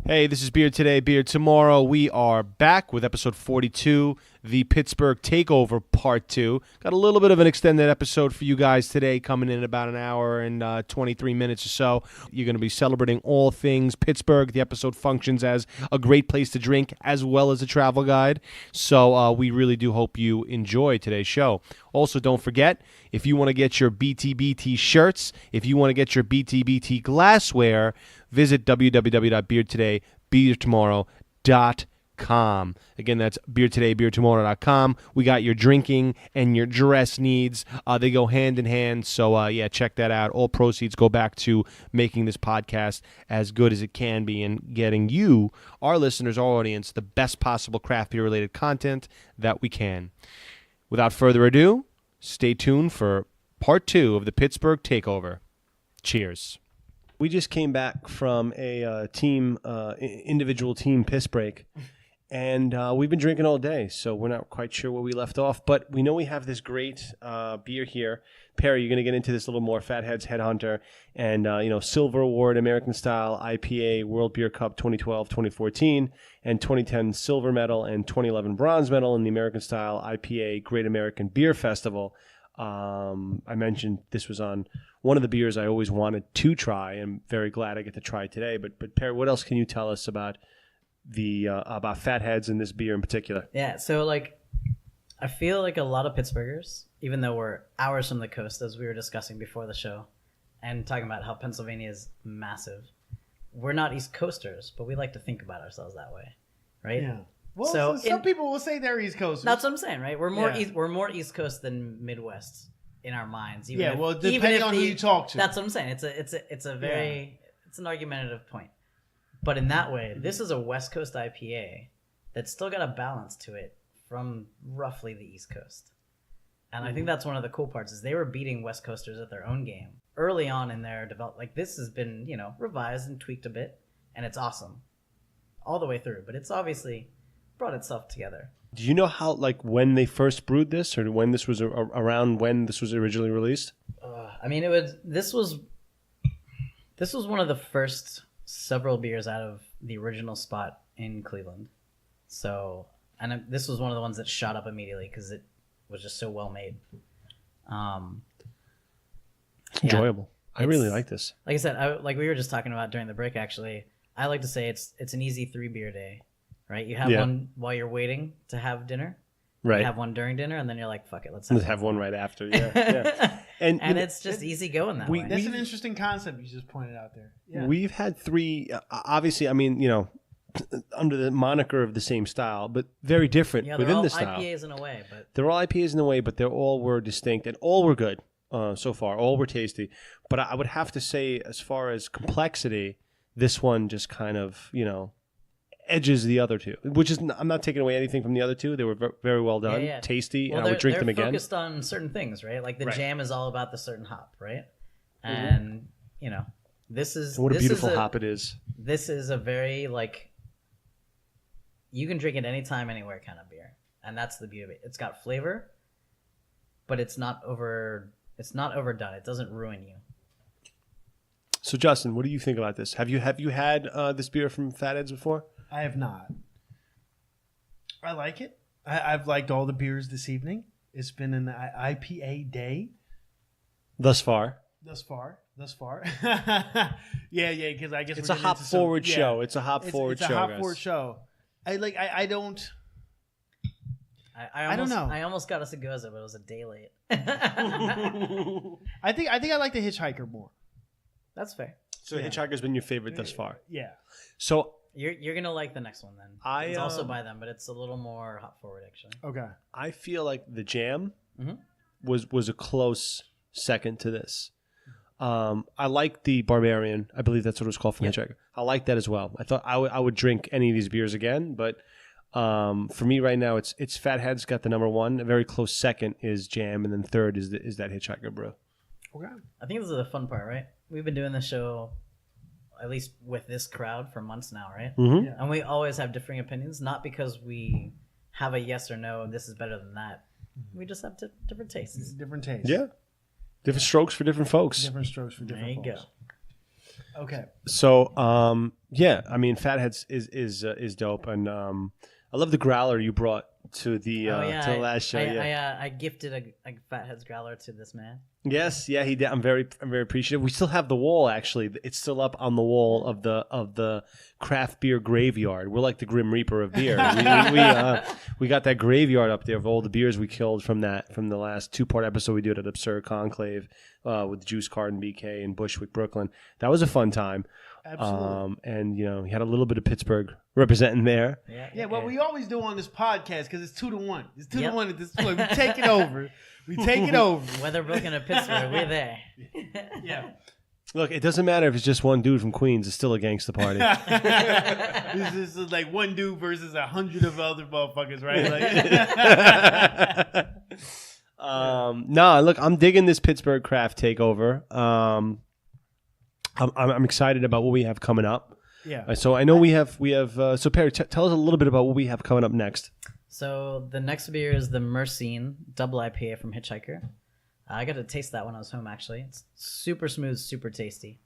Hey, this is Beer Today, Beer Tomorrow. We are back with episode 42, the Pittsburgh Take Over Part 2. Got a little bit of an extended episode for you guys today, coming in about an hour and 23 minutes or so. You're going to be celebrating all things Pittsburgh. The episode functions as a great place to drink as well as a travel guide. So we really do hope you enjoy today's show. Also, don't forget, if you want to get your BTBT shirts, if you want to get your BTBT glassware, visit www.beertoday.beertomorrow.com. Again, that's beertodaybeertomorrow.com. We got your drinking and your dress needs. They go hand in hand. So, check that out. All proceeds go back to making this podcast as good as it can be and getting you, our listeners, our audience, the best possible craft beer-related content that we can. Without further ado, stay tuned for part 2 of the Pittsburgh Takeover. Cheers. We just came back from a individual team piss break, and we've been drinking all day, so we're not quite sure where we left off, but we know we have this great beer here. Perry, you're going to get into this a little more, Fatheads Headhunter, and Silver Award American Style IPA World Beer Cup 2012, 2014, and 2010 Silver Medal and 2011 Bronze Medal in the American Style IPA Great American Beer Festival. I mentioned this was on one of the beers I always wanted to try. I'm very glad I get to try it today. But Perry, what else can you tell us about about Fatheads and this beer in particular? Yeah, so I feel like a lot of Pittsburghers, even though we're hours from the coast, as we were discussing before the show, and talking about how Pennsylvania is massive, we're not East Coasters, but we like to think about ourselves that way, right? Yeah. Well, so some people will say they're East Coasters. That's what I'm saying, right? We're more East Coast than Midwest in our minds. Depending on who you talk to. That's what I'm saying. It's an argumentative point. But in that way, this is a West Coast IPA that's still got a balance to it from roughly the East Coast. And I think that's one of the cool parts is they were beating West Coasters at their own game early on in their development. Like this has been, revised and tweaked a bit, and it's awesome all the way through. But it's obviously brought itself together. Do you know how, when they first brewed this, or when this was around when this was originally released? This was one of the first several beers out of the original spot in Cleveland. So, and this was one of the ones that shot up immediately because it was just so well made. Enjoyable. I really like this. Like I said, like we were just talking about during the break. Actually, I like to say it's an easy 3 beer day. Right, you have one while you're waiting to have dinner. Right, you have one during dinner, and then you're like, "Fuck it, let's have one right after." Yeah. And it's just easy going that way. That's an interesting concept you just pointed out there. Yeah. We've had 3. Obviously, under the moniker of the same style, but very different within the style. IPAs in a way, but they're all IPAs in a way, but they all were distinct and all were good so far. All were tasty, but I would have to say, as far as complexity, this one just kind of edges the other two, which is I'm not taking away anything from the other two. They were very well done, tasty, and I would drink them again. They're focused on certain things, right? Like the jam is all about the certain hop, right? And this is what a beautiful hop it is. This is a very you can drink it anytime, anywhere kind of beer, and that's the beauty of it. It's got flavor, but it's not overdone. It doesn't ruin you. So Justin, what do you think about this? Have you had this beer from Fatheads before? I have not. I like it. I've liked all the beers this evening. It's been an IPA day. Thus far. Yeah, because I guess it's a hop forward show. It's a hop forward show. It's a hop forward show. I don't know. I almost got us a Goza, but it was a day late. I think I like the Hitchhiker more. That's fair. So Hitchhiker's been your favorite thus far. Yeah. So you're gonna like the next one then. It's also by them, but it's a little more hop forward actually. Okay. I feel like the jam was a close second to this. I like the Barbarian. I believe that's what it was called from Hitchhiker. I like that as well. I thought I would drink any of these beers again, but for me right now, it's Fatheads got the number 1. A very close second is Jam, and then third is that Hitchhiker brew. Okay. I think this is the fun part, right? We've been doing this show, at least with this crowd, for months now, right? Mm-hmm. Yeah. And we always have differing opinions, not because we have a yes or no, this is better than that. We just have different tastes. Different tastes. Yeah. Different strokes for different folks. Different strokes for different folks. There you go. Okay. So, yeah, I mean, Fatheads is dope, and I love the growler you brought to the to the last show. I gifted a Fatheads growler to this man. Yes, yeah, he did. I'm very appreciative. We still have the wall. Actually, it's still up on the wall of the craft beer graveyard. We're like the Grim Reaper of beer. We got that graveyard up there of all the beers we killed from the last 2-part episode we did at Absurd Conclave with Juice Card and BK in Bushwick, Brooklyn. That was a fun time. Absolutely. And he had a little bit of Pittsburgh representing there. Yeah. Well, we always do on this podcast because it's 2-1. It's 2-1 at this point. We take it over. Whether Brooklyn or Pittsburgh, we're there. Yeah. Look, it doesn't matter if it's just one dude from Queens. It's still a gangsta party. This is like one dude versus 100 of other motherfuckers, right? Nah, look, I'm digging this Pittsburgh craft takeover. I'm excited about what we have coming up. Yeah. So I know we have. So Perry, tell us a little bit about what we have coming up next. So the next beer is the Mercine Double IPA from Hitchhiker. I got to taste that when I was home, actually. It's super smooth, super tasty.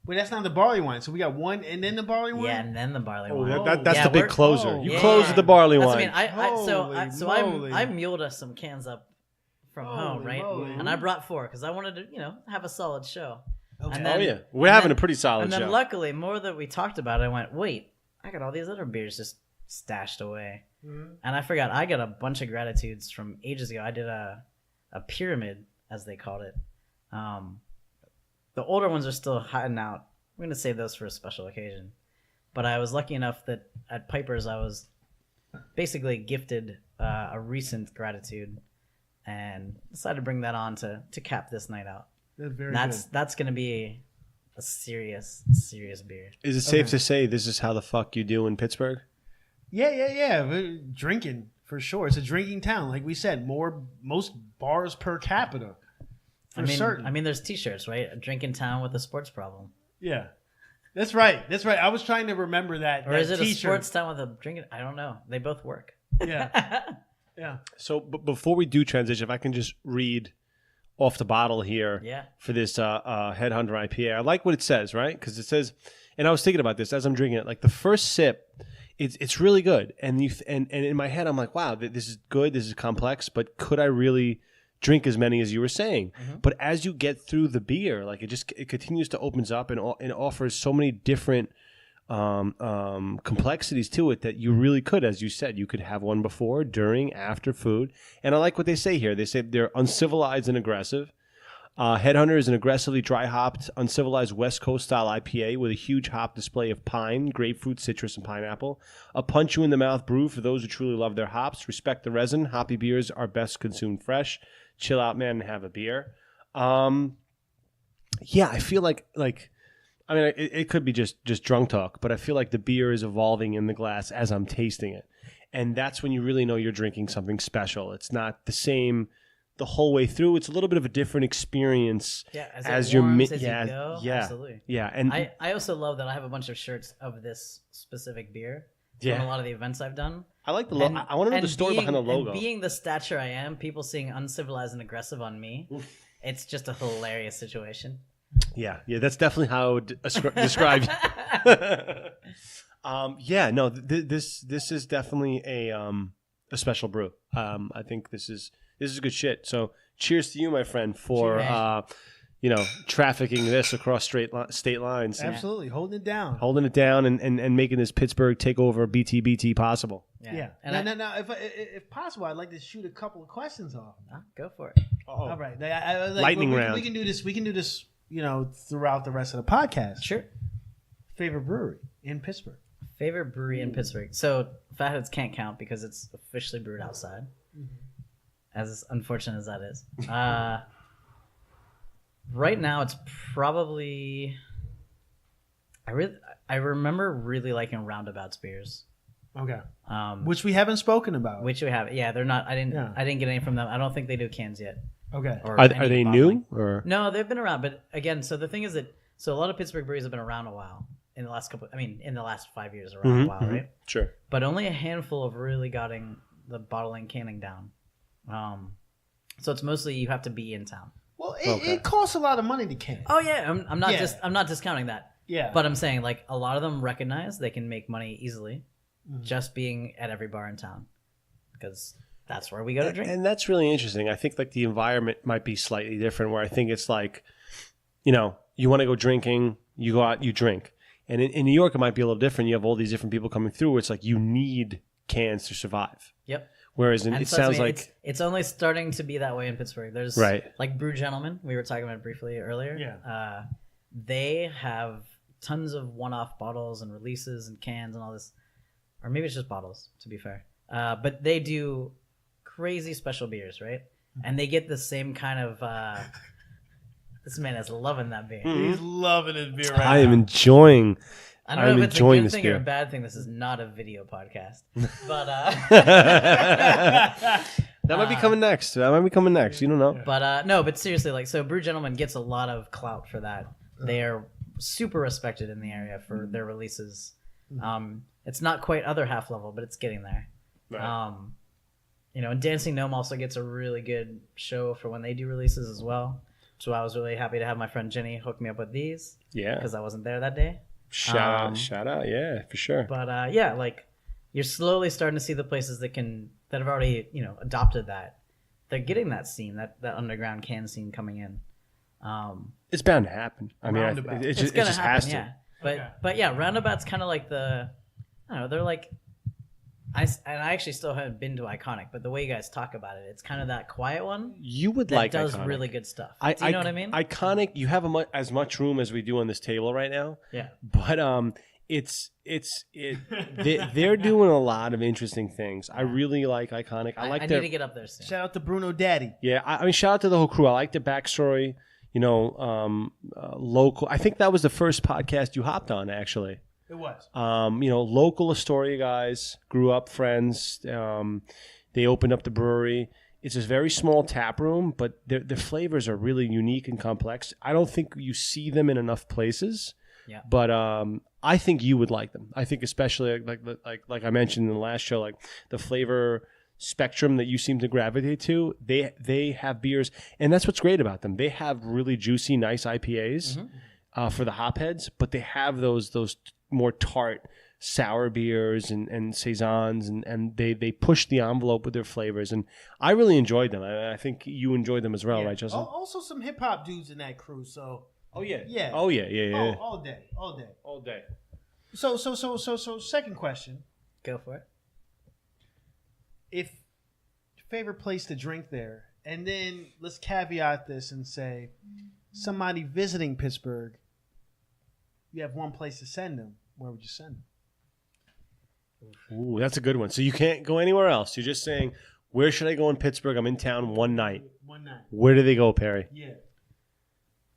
Wait, that's not the barley wine. So we got one and then the barley wine? Yeah, and then the barley wine. That's the big closer. You yeah, close with the barley That's wine. What I mean. So I muled us some cans up from home, right? Moly. And I brought 4 because I wanted to, have a solid show. Okay. And then, we're having a pretty solid and then show. luckily, more that we talked about it, I went, wait, I got all these other beers just stashed away. Mm-hmm. And I forgot, I got a bunch of gratitudes from ages ago. I did a pyramid, as they called it. The older ones are still hiding out. I'm going to save those for a special occasion. But I was lucky enough that at Piper's, I was basically gifted a recent gratitude and decided to bring that on to cap this night out. That's going to be a serious beer. Is it safe to say this is how the fuck you do in Pittsburgh? Yeah. We're drinking for sure. It's a drinking town, like we said. Most bars per capita. Certain. I mean, there's T-shirts, right? A drinking town with a sports problem. Yeah, that's right. I was trying to remember that. Or is it T-shirt. A sports town with a drinking? I don't know. They both work. Yeah. Yeah. So before we do transition, if I can just read off the bottle here for this Headhunter IPA. I like what it says, right? Because it says, and I was thinking about this as I'm drinking it, like the first sip, it's really good. And in my head, I'm like, wow, this is good, this is complex, but could I really drink as many as you were saying? Mm-hmm. But as you get through the beer, like it continues to opens up and offers so many different complexities to it that you really could, as you said, you could have one before, during, after food. And I like what they say here. They say they're uncivilized and aggressive. Headhunter is an aggressively dry hopped, uncivilized West Coast style IPA with a huge hop display of pine, grapefruit, citrus, and pineapple. A punch you in the mouth brew for those who truly love their hops. Respect the resin. Hoppy beers are best consumed fresh. Chill out, man, and have a beer. I feel like I mean, it could be just drunk talk, but I feel like the beer is evolving in the glass as I'm tasting it. And that's when you really know you're drinking something special. It's not the same the whole way through. It's a little bit of a different experience as you go. Yeah, absolutely. Yeah, and I also love that I have a bunch of shirts of this specific beer from a lot of the events I've done. I like the logo. I want to know the story behind the logo. And being the stature I am, people seeing uncivilized and aggressive on me, it's just a hilarious situation. Yeah, that's definitely how I would describe you. This is definitely a special brew. I think this is good shit. So cheers to you, my friend, for trafficking this across state lines. Absolutely, holding it down and making this Pittsburgh Take Over BTBT possible. Yeah. And now, if possible, I'd like to shoot a couple of questions off. Go for it. All right, lightning round. We can do this. Throughout the rest of the podcast. Sure. Favorite brewery in Pittsburgh. Favorite brewery in Pittsburgh. So Fatheads can't count because it's officially brewed outside. Mm-hmm. As unfortunate as that is. Right now, it's probably. I remember really liking Roundabout's beers. Okay. Which we haven't spoken about. Which we have. Yeah, they're not. I didn't get any from them. I don't think they do cans yet. Okay. Are they new or no? They've been around, but again, so the thing is that a lot of Pittsburgh breweries have been around a while. In the last 5 years, around a while, right? Sure. But only a handful have really gotten the bottling canning down. So it's mostly you have to be in town. Well, it costs a lot of money to can. Oh yeah, I'm not discounting that. Yeah. But I'm saying like a lot of them recognize they can make money easily, just being at every bar in town, because that's where we go to drink. And that's really interesting. I think like the environment might be slightly different. Where I think it's like, you know, you want to go drinking, you go out, you drink. And in New York, it might be a little different. You have all these different people coming through. Where it's like you need cans to survive. Yep. Whereas it sounds like it's only starting to be that way in Pittsburgh. There's like Brew Gentlemen. We were talking about it briefly earlier. Yeah. They have tons of one-off bottles and releases and cans and all this, or maybe it's just bottles. To be fair, but they do crazy special beers, right? And they get the same kind of. This man is loving that beer. He's loving his beer right now. I am enjoying. I don't know I'm if it's a enjoying good this thing beer. or a bad thing. This is not a video podcast, but That might be coming next. That might be coming next. You don't know. no, but seriously, like, so Brew Gentleman gets a lot of clout for that. They are super respected in the area for their releases. It's not quite other half level, but it's getting there. Right. You know, and Dancing Gnome also gets a really good show for when they do releases as well. So I was really happy to have my friend Jenny hook me up with these. Yeah. Because I wasn't there that day. Shout out. Yeah, for sure. But yeah, like, you're slowly starting to see the places that have already, you know, adopted that. They're getting that scene, that underground can scene coming in. It's bound to happen. I mean, Roundabout. it It's just gonna has happen, to. yeah. But Okay. but yeah, Roundabout's kind of like I don't know, they're like, I actually still haven't been to Iconic, but the way you guys talk about it, it's kind of that quiet one You would that like does Iconic. really good stuff. Do you know what I mean? Iconic. You have as much room as we do on this table right now. Yeah. But they're doing a lot of interesting things. I really like Iconic. I like I their need to get up there soon. Shout out to Bruno Daddy. yeah. I mean, shout out to the whole crew. I like their backstory. You know, local. I think that was the first podcast you hopped on, actually. It was. You know, local Astoria guys, grew up friends. They opened up the brewery. It's a very small tap room, but the flavors are really unique and complex. I don't think you see them in enough places. Yeah. But I think you would like them. I think especially like I mentioned in the last show, like the flavor spectrum that you seem to gravitate to. They have beers, and that's what's great about them. They have really juicy, nice IPAs for the hopheads, but they have those more tart sour beers and saisons, and they push the envelope with their flavors, and I really enjoyed them. I think you enjoyed them as well, right, Justin? Also, some hip hop dudes in that crew. So. Oh yeah. Yeah. Oh yeah. All day. All day. So second question. Go for it. If favorite place to drink there, and then let's caveat this and say somebody visiting Pittsburgh, you have one place to send them. Where would you send them? Ooh, that's a good one. So you can't go anywhere else. You're just saying, where should I go in Pittsburgh? I'm in town one night. One night. Where do they go, Perry? Yeah.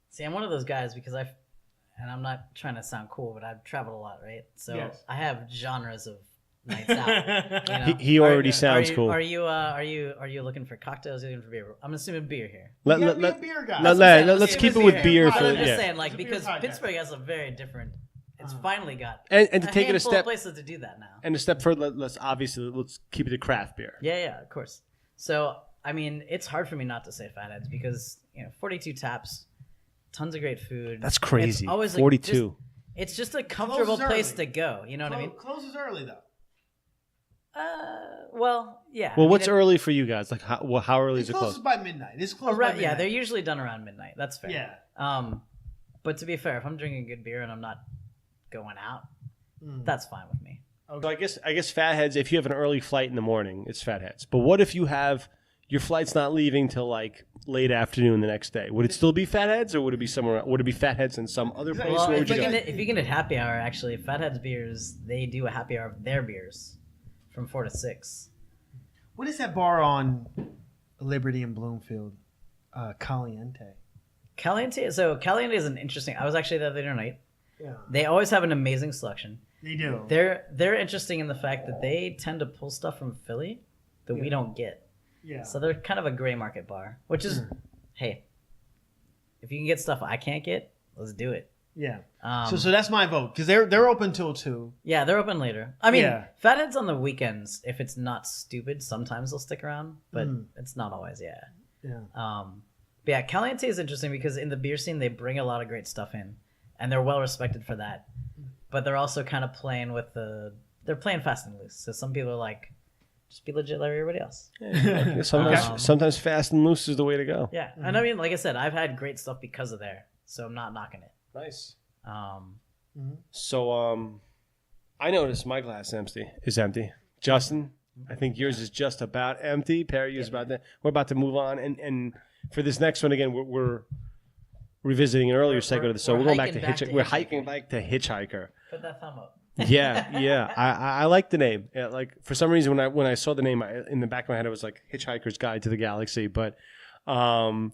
See, I'm one of those guys because and I'm not trying to sound cool, but I've traveled a lot, right? So Yes. I have genres of nights out. You know? He already sounds cool. Are you looking for cocktails? Are you looking for beer? I'm assuming beer here. Let, You let, gotta be a let, beer guy. let's keep it with beer. But For, I'm just yeah. saying, like, It's a beer because podcast. Pittsburgh has a very different. It's finally got And to take it a handful of step places to do that now. and a step further, let's keep it to craft beer. Yeah, of course. So I mean, it's hard for me not to say Fatheads because 42 taps, tons of great food. That's crazy. It's always 42. It's just a comfortable Closes place early. to go. You know what I mean? Closes early though. Well, yeah. Well, I what's mean, early for you guys? Like, how early is It it closes close? by midnight. It's closed by midnight. Yeah, they're usually done around midnight. That's fair. Yeah. But to be fair, if I'm drinking good beer and I'm not going out, that's fine with me. So I guess Fatheads. If you have an early flight in the morning, it's Fatheads. But what if you have your flight's not leaving till like late afternoon the next day? Would it still be Fatheads, or would it be somewhere? Would it be Fatheads in some other place? Well, Where if would you, you go? if you can hit happy hour, actually, Fatheads Beers, they do a happy hour of their beers from 4 to 6. What is that bar on Liberty and Bloomfield? Caliente. Caliente. So Caliente is an interesting. I was actually there the other night. Yeah. They always have an amazing selection. They do. They're interesting in the fact that they tend to pull stuff from Philly that we don't get. Yeah. So they're kind of a gray market bar, which is, hey, if you can get stuff I can't get, let's do it. Yeah. Um, So that's my vote because they're open till 2. Yeah, they're open later. I mean, Yeah. Fatheads on the weekends, if it's not stupid, sometimes they'll stick around, but it's not always. Yeah. Yeah. But But yeah, Caliente is interesting because in the beer scene, they bring a lot of great stuff in, and they're well respected for that. But they're also kind of playing with they're playing fast and loose. So some people are like, just be legit like everybody else. Yeah, sometimes fast and loose is the way to go. Yeah, and I mean, like I said, I've had great stuff because of there, so I'm not knocking it. Nice. So I noticed my glass is empty. Justin, I think yours is just about empty. Perry, yours about that. We're about to move on, and for this next one again, we're revisiting an earlier segment of the show. We're going back to Hitchhiker. We're hiking back to Hitchhiker. Put that thumb up. Yeah. I like the name. Yeah, like for some reason, when I saw the name in the back of my head, it was like Hitchhiker's Guide to the Galaxy. But I'm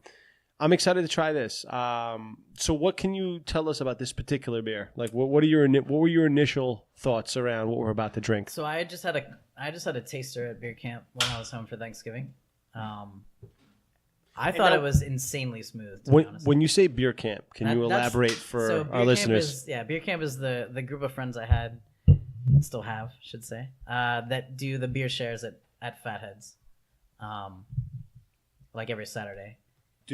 excited to try this. So, what can you tell us about this particular beer? Like, what were your initial thoughts around what we're about to drink? So I just had a taster at beer camp when I was home for Thanksgiving. I thought it was insanely smooth. To be honest. When you say beer camp, can you elaborate for our listeners? Beer camp is the group of friends I had, still have, should say, that do the beer shares at Fatheads, like every Saturday.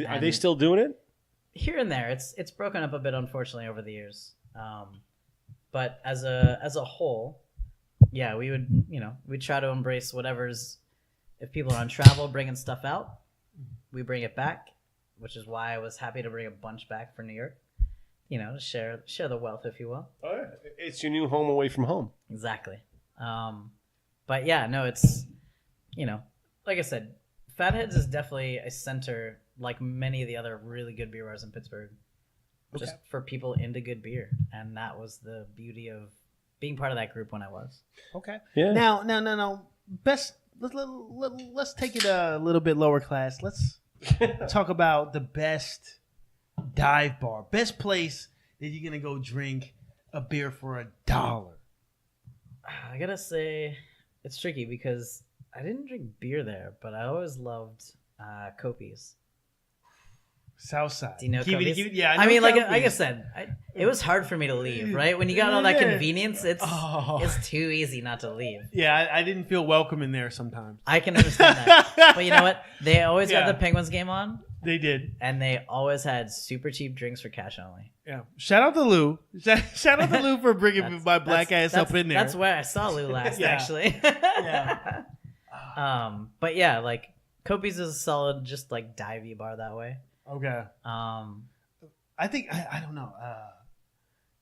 Are they still doing it? Here and there, it's broken up a bit, unfortunately, over the years. But as a whole, yeah, we'd try to embrace whatever's. If people are on travel, bringing stuff out. We bring it back, which is why I was happy to bring a bunch back for New York. To share the wealth, if you will. Oh, yeah. It's your new home away from home. Exactly. But yeah, no, it's, like I said, Fatheads is definitely a center, like many of the other really good beer bars in Pittsburgh, just for people into good beer. And that was the beauty of being part of that group when I was. Okay. Yeah. Now, let's take it a little bit lower class. Let's talk about the best dive bar, best place that you're gonna go drink a beer for $1. I gotta say, it's tricky because I didn't drink beer there, but I always loved Kopi's. Southside. Do you know Kopi's? Yeah, I mean, like I said, it was hard for me to leave, right? When you got all that convenience, it's too easy not to leave. Yeah, I didn't feel welcome in there sometimes. I can understand that. But you know what? They always had the Penguins game on. They did. And they always had super cheap drinks for cash only. Yeah. Shout out to Lou. Shout out to Lou for bringing my black ass up in there. That's where I saw Lou last, actually. Yeah. But yeah, like, Kopi's is a solid, just like divey bar that way. Okay. I think I don't know.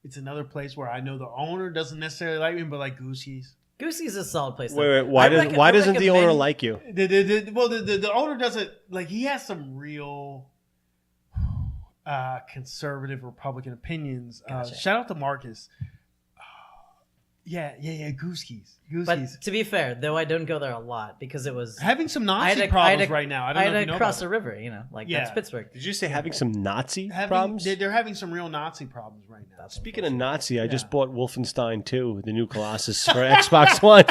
It's another place where I know the owner doesn't necessarily like me, but like Goosey's. Goosey's is a solid place. Wait. Why doesn't the owner like you? The owner doesn't like. He has some real conservative Republican opinions. Gotcha. Shout out to Marcus. Yeah. Goosey's. But to be fair, though, I don't go there a lot because it was having some Nazi problems right now. I don't know if you know cross the river, that's Pittsburgh. Did you say having some Nazi problems? They're having some real Nazi problems right now. Speaking of Nazi, I just bought Wolfenstein 2, the new Colossus for Xbox One.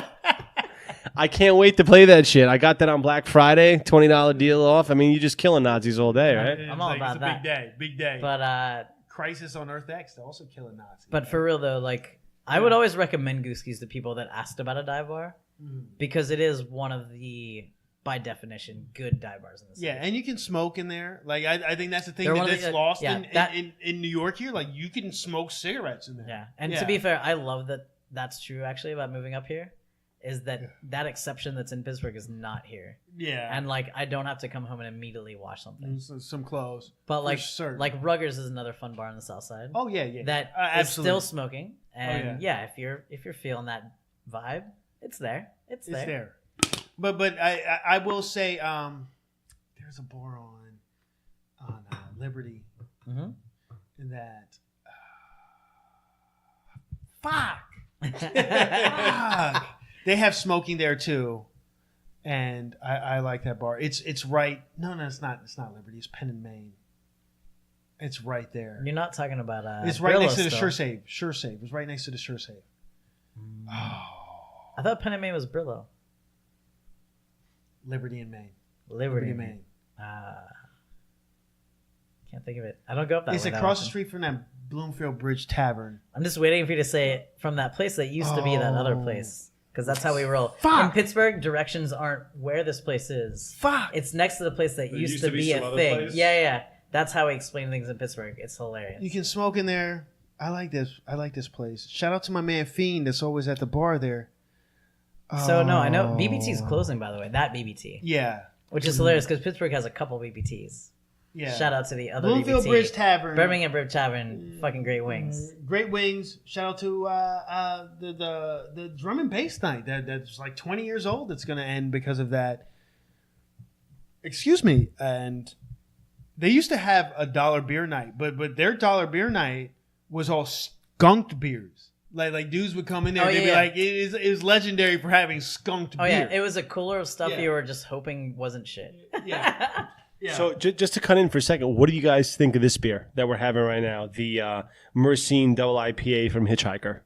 I can't wait to play that shit. I got that on Black Friday, $20 deal off. I mean, you're just killing Nazis all day, right? I'm all about that. Big day. But Crisis on Earth X, they're also killing Nazis. But for real though, like. I would always recommend Goosey's to people that asked about a dive bar because it is one of the, by definition, good dive bars in the city. Yeah, and you can smoke in there. Like I think that's the thing that's lost in New York here. Like you can smoke cigarettes in there. Yeah, and to be fair, I love that that's true actually about moving up here. Is that exception that's in Pittsburgh is not here. Yeah. And like I don't have to come home and immediately wash something. Some clothes. But like Ruggers is another fun bar on the south side. Oh yeah. That is still smoking. And if you're feeling that vibe, it's there. It's there. But I will say there's a bar on Liberty that fuck. They have smoking there too, and I like that bar. It's right. No, it's not. It's not Liberty. It's Penn and Main. It's right there. You're not talking about it's right next to the SureSave. SureSave. It's right next to the SureSave. I thought Penn and Main was Brillo. Liberty and Main. Liberty and Main. Can't think of it. I don't go up that way. It's across the street from that Bloomfield Bridge Tavern. I'm just waiting for you to say it from that place that used to be that other place. because that's how we roll. Fuck. In Pittsburgh, directions aren't where this place is. Fuck. It's next to the place that used to be some a other thing. place? Yeah. That's how we explain things in Pittsburgh. It's hilarious. You can smoke in there. I like this place. Shout out to my man Fiend that's always at the bar there. So no, I know BBT's closing, by the way. That BBT, Yeah. which is hilarious because Pittsburgh has a couple BBTs. Yeah. Shout out to the other Bloomfield BBT. Bridge Tavern. Birmingham Bridge Tavern, fucking great wings. Great wings. Shout out to the drum and bass night that's like 20 years old. It's going to end because of that. Excuse me. And they used to have a dollar beer night, but their dollar beer night was all skunked beers. Like dudes would come in there, they'd be like, it is legendary for having skunked beer. Oh yeah, it was a cooler of stuff Yeah. you were just hoping wasn't shit. Yeah. Yeah. So just to cut in for a second, what do you guys think of this beer that we're having right now? The Mercine Double IPA from Hitchhiker.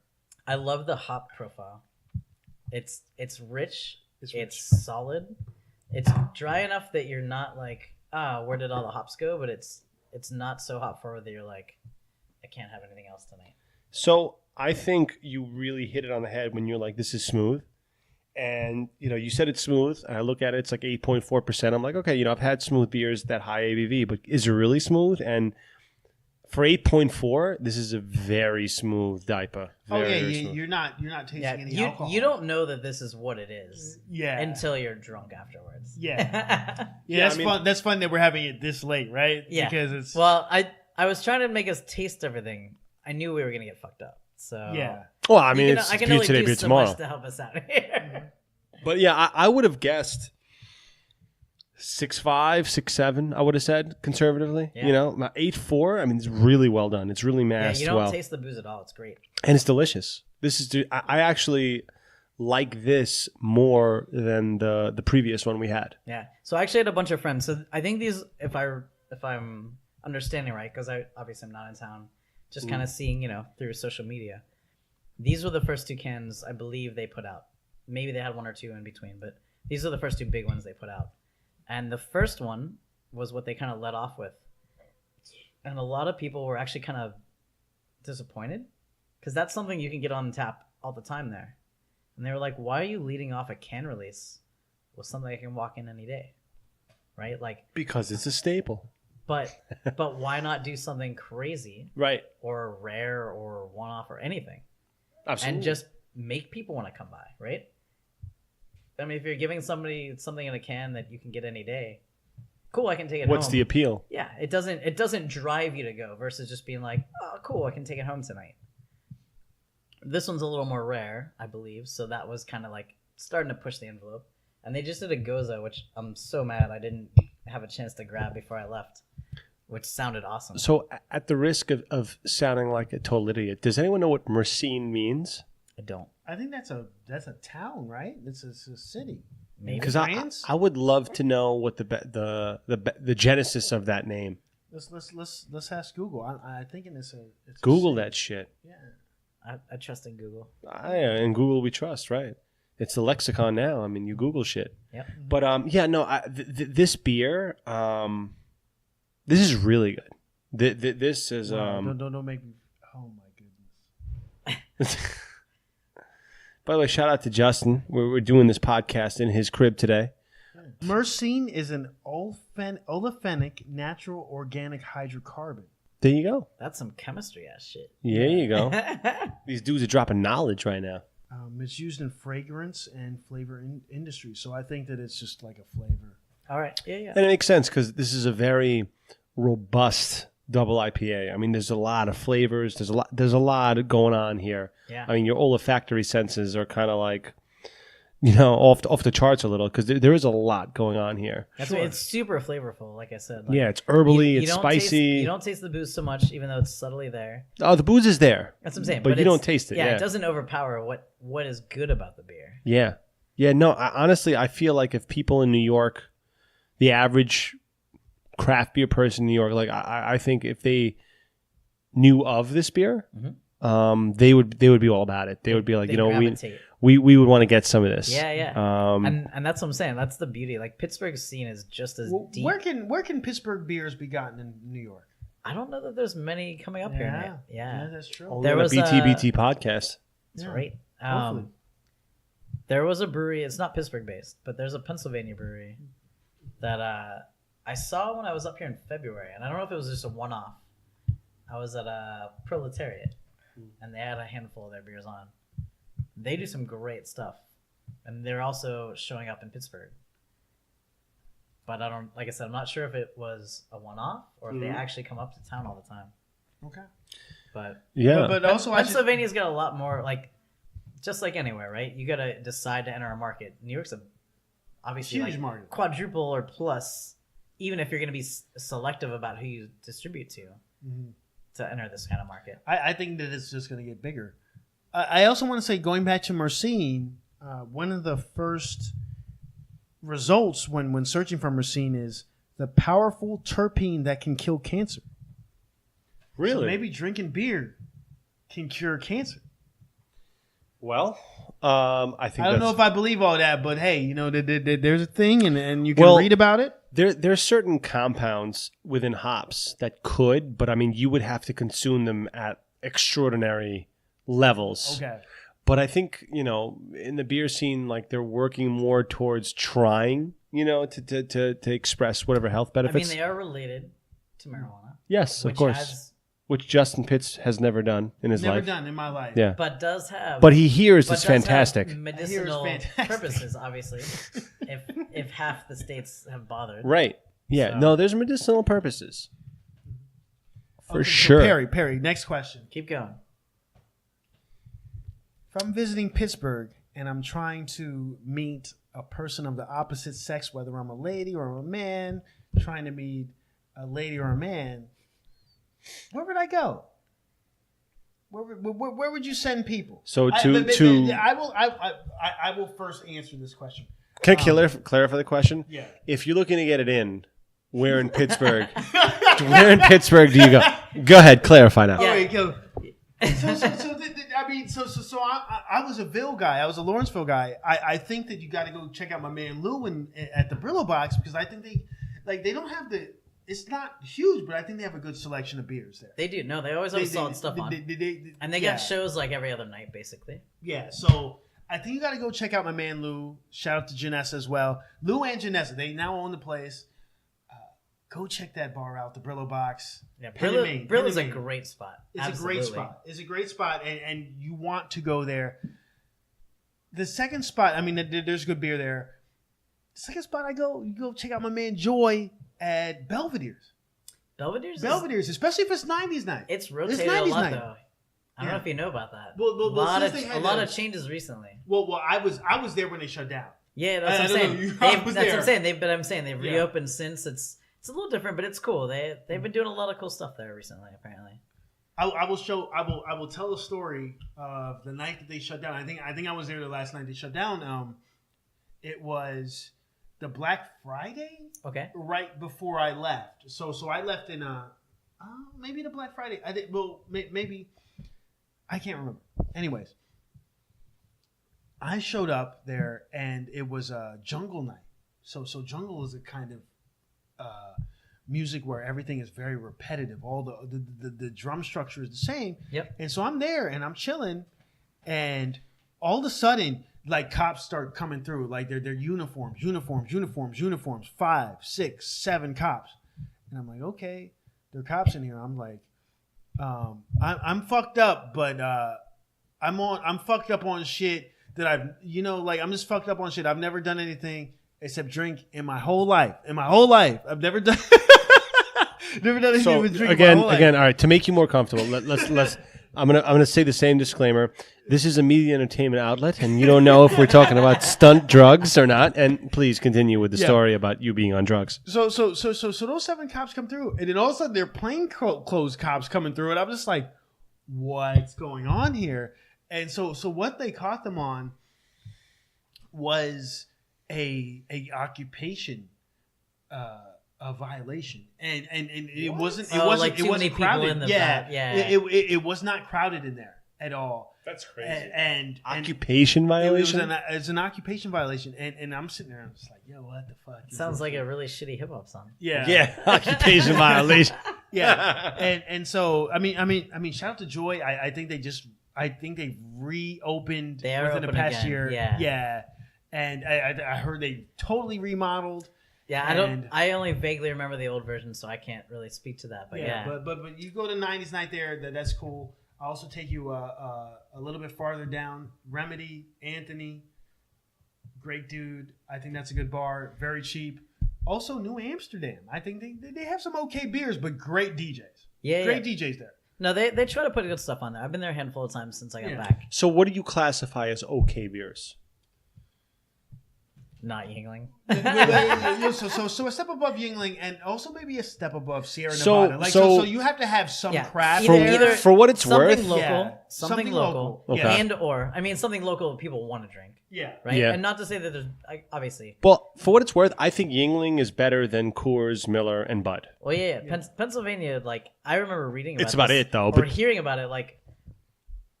I love the hop profile. It's rich. It's It's rich. solid. It's dry enough that you're not like, where did all the hops go? But it's not so hop forward that you're like, I can't have anything else tonight. So I think you really hit it on the head when you're like, this is smooth. And, you said it's smooth. And I look at it, it's like 8.4%. I'm like, okay, I've had smooth beers that high ABV, but is it really smooth? And for 8.4, this is a very smooth DIPA. Very smooth. you're not tasting Yeah, any you alcohol. you don't know that this is what it is Yeah. until you're drunk afterwards. Yeah. Yeah, That's fun. That's fun that we're having it this late, right? Yeah. Because it's Well, I was trying to make us taste everything. I knew we were gonna get fucked up. So yeah. Well, I mean, I can beer only today, do beer so tomorrow. much to help us out here. But yeah, I would have guessed 6.5, 6.7. I would have said conservatively. Yeah. 8.4. I mean, it's really well done. It's really Yeah, masked you don't well, taste the booze at all. It's great. and it's delicious. This is. I actually like this more than the previous one we had. Yeah. So I actually had a bunch of friends. So I think these, if I'm understanding right, because I obviously am not in town, just kind of seeing through social media. These were the first two cans I believe they put out. Maybe they had one or two in between, but these are the first two big ones they put out. And the first one was what they kind of let off with. And a lot of people were actually kind of disappointed because that's something you can get on tap all the time there. And they were like, why are you leading off a can release with something I can walk in any day? Right? Like, Because it's a staple. but why not do something crazy Right. or rare or one-off or anything? Absolutely. And just make people want to come by, right? I mean, if you're giving somebody something in a can that you can get any day, cool, I can take it What's home. the appeal? Yeah, it doesn't drive you to go versus just being like, oh, cool, I can take it home tonight. This one's a little more rare, I believe, so that was kind of like starting to push the envelope. And they just did a Goza, which I'm so mad I didn't have a chance to grab before I left, which sounded awesome. So, at the risk of sounding like a total idiot, does anyone know what Mercine means? I don't. I think that's a town, right? It's a city. Maybe. Because France? I would love to know what the genesis of that name. Let's ask Google. I think it's a Google city. that shit. Yeah. I trust in Google. In Google we trust, right? It's the lexicon now. I mean, you Google shit. Yep. But this beer, this is really good. This is Wow, don't make me. Oh my goodness. By the way, shout out to Justin. We're doing this podcast in his crib today. Myrcene is an olefinic natural organic hydrocarbon. There you go. That's some chemistry ass shit. There you go. These dudes are dropping knowledge right now. It's used in fragrance and flavor industry, so I think that it's just like a flavor. All right. Yeah. And it makes sense because this is a very robust double IPA. I mean, there's a lot of flavors. There's a lot going on here. Yeah. I mean, your olfactory senses are kind of like, off the charts a little because there is a lot going on here. That's why it's super flavorful, like I said. Like, Yeah, it's herbally, it's don't spicy. You don't taste the booze so much, even though it's subtly there. Oh, the booze is there. That's what I'm saying. But you it's- don't taste it, yeah. It doesn't overpower what is good about the beer. Yeah. Yeah, no, honestly, I feel like if people in New York, the average craft beer person in New York, like I think if they knew of this beer, they would be all about it. They would be like, They gravitate. we would want to get some of this. Yeah. And that's what I'm saying. That's the beauty. Like Pittsburgh's scene is just as deep. Where can Pittsburgh beers be gotten in New York? I don't know that there's many coming up here. Nate. Yeah. That's true. Only There on a was BTBT podcast. That's Yeah. right. Hopefully. There was a brewery. It's not Pittsburgh based, but there's a Pennsylvania brewery that I saw when I was up here in February, and I don't know if it was just a one-off. I was at a Proletariat, and they had a handful of their beers on. They do some great stuff, and they're also showing up in Pittsburgh. But like I said, I'm not sure if it was a one-off or if they actually come up to town all the time. Okay. But Yeah. But also, Pennsylvania's got a lot more, like, just like anywhere, right? You got to decide to enter a market. New York's obviously huge like market. quadruple or plus, even if you're going to be selective about who you distribute to enter this kind of market. I think that it's just going to get bigger. I also want to say, going back to Mercine, one of the first results when searching for Mercine is the powerful terpene that can kill cancer. Really? So maybe drinking beer can cure cancer. Well, I think I don't know if I believe all that, but hey, there's a thing, and you can read about it. There's certain compounds within hops that could, but I mean, you would have to consume them at extraordinary levels. Okay. But I think, in the beer scene, like, they're working more towards trying, to express whatever health benefits. I mean, they are related to marijuana. Yes, of course. Which Justin Pitts has never done in his life. Never done in my life. Yeah. But does have. But he hears it's does have fantastic. medicinal fantastic. purposes, obviously. if half the states have bothered. Right. Yeah. So- No, there's medicinal purposes. For Okay, so sure. Perry, next question. Keep going. If I'm visiting Pittsburgh and I'm trying to meet a person of the opposite sex, whether I'm a lady or a man, trying to meet a lady or a man, where would I go? Where would you send people? So I will first answer this question. Can I clarify the question? Yeah. If you're looking to get it in, where in Pittsburgh? Where in Pittsburgh do you go? Go ahead, clarify now. Yeah. All right, go. So I was a Ville guy. I was a Lawrenceville guy. I think that you got to go check out my man Lou at the Brillo Box, because I think they don't have the. It's not huge, but I think they have a good selection of beers there. They do. No, they always have solid stuff on. And they got shows like every other night, basically. Yeah, so I think you got to go check out my man Lou. Shout out to Janessa as well. Lou and Janessa, they now own the place. Go check that bar out, the Brillo Box. Yeah, Penn Brillo's and a Main. great spot. It's Absolutely. a great spot. It's a great spot, and you want to go there. The second spot, I mean, there's good beer there. The second spot, you go check out my man Joy at Belvedere's. Belvedere's, especially if it's 90s night. it's rotated a 90s lot, night. though. I don't know if you know about that. Well, a lot since of changes recently. Well, I was there when they shut down. Yeah, that's what I'm saying. That's what I'm saying. They've reopened since. It's a little different, but it's cool. They've been doing a lot of cool stuff there recently, apparently. I will tell a story of the night that they shut down. I think I was there the last night they shut down. It was the Black Friday. Okay. Right before I left. So I left in maybe the Black Friday. I think maybe I can't remember. Anyways, I showed up there and it was a jungle night. So jungle is a kind of music where everything is very repetitive. All the drum structure is the same. Yep. And so I'm there and I'm chilling, and all of a sudden, like, cops start coming through, like they're uniforms, 5, 6, 7 cops, and I'm like, okay, there are cops in here. I'm like, I'm fucked up, but I'm fucked up on shit that I'm just fucked up on shit. I've never done anything except drink in my whole life. I've never done anything with drink. Again, all right. To make you more comfortable, let's. I'm gonna say the same disclaimer. This is a media entertainment outlet, and you don't know if we're talking about stunt drugs or not. And please continue with the story about you being on drugs. So those 7 cops come through, and then all of a sudden they're plainclothes cops coming through, and I'm just like, what's going on here? And so what they caught them on was a occupation a violation, and it wasn't like too many people crowded. in the back. It was not crowded in there at all. That's crazy. And Occupation violation. It's an occupation violation, and I'm sitting there and I'm just like, yo, what the fuck? Sounds like a really shitty hip hop song. Yeah, Occupation violation. Yeah, and so I mean, shout out to Joy. I think they just I think they've reopened They are within the open past again, year. yeah. And I heard they totally remodeled. Yeah, And- I only vaguely remember the old version, so I can't really speak to that. But yeah, But you go to 90s Night there. That's cool. I'll also take you a little bit farther down. Remedy, Anthony, great dude. I think that's a good bar. Very cheap. Also, New Amsterdam. I think they have some okay beers, but great DJs. yeah, Great DJs there. No, they try to put good stuff on there. I've been there a handful of times since I got Yeah. back. So what do you classify as okay beers? Not Yingling. So a step above Yingling, and also maybe a step above Sierra So- Nevada. so- You have to have some Yeah. craft Either- there. either- For what it's something worth, local, Yeah. something local, Okay. and or I mean something local people want to drink, Yeah. right? Yeah. And not to say that there's obviously. well, for what it's worth, I think Yingling is better than Coors, Miller, and Bud. Well, yeah. Pennsylvania, like I remember reading about It's about this, it, though, or but- hearing about it. Like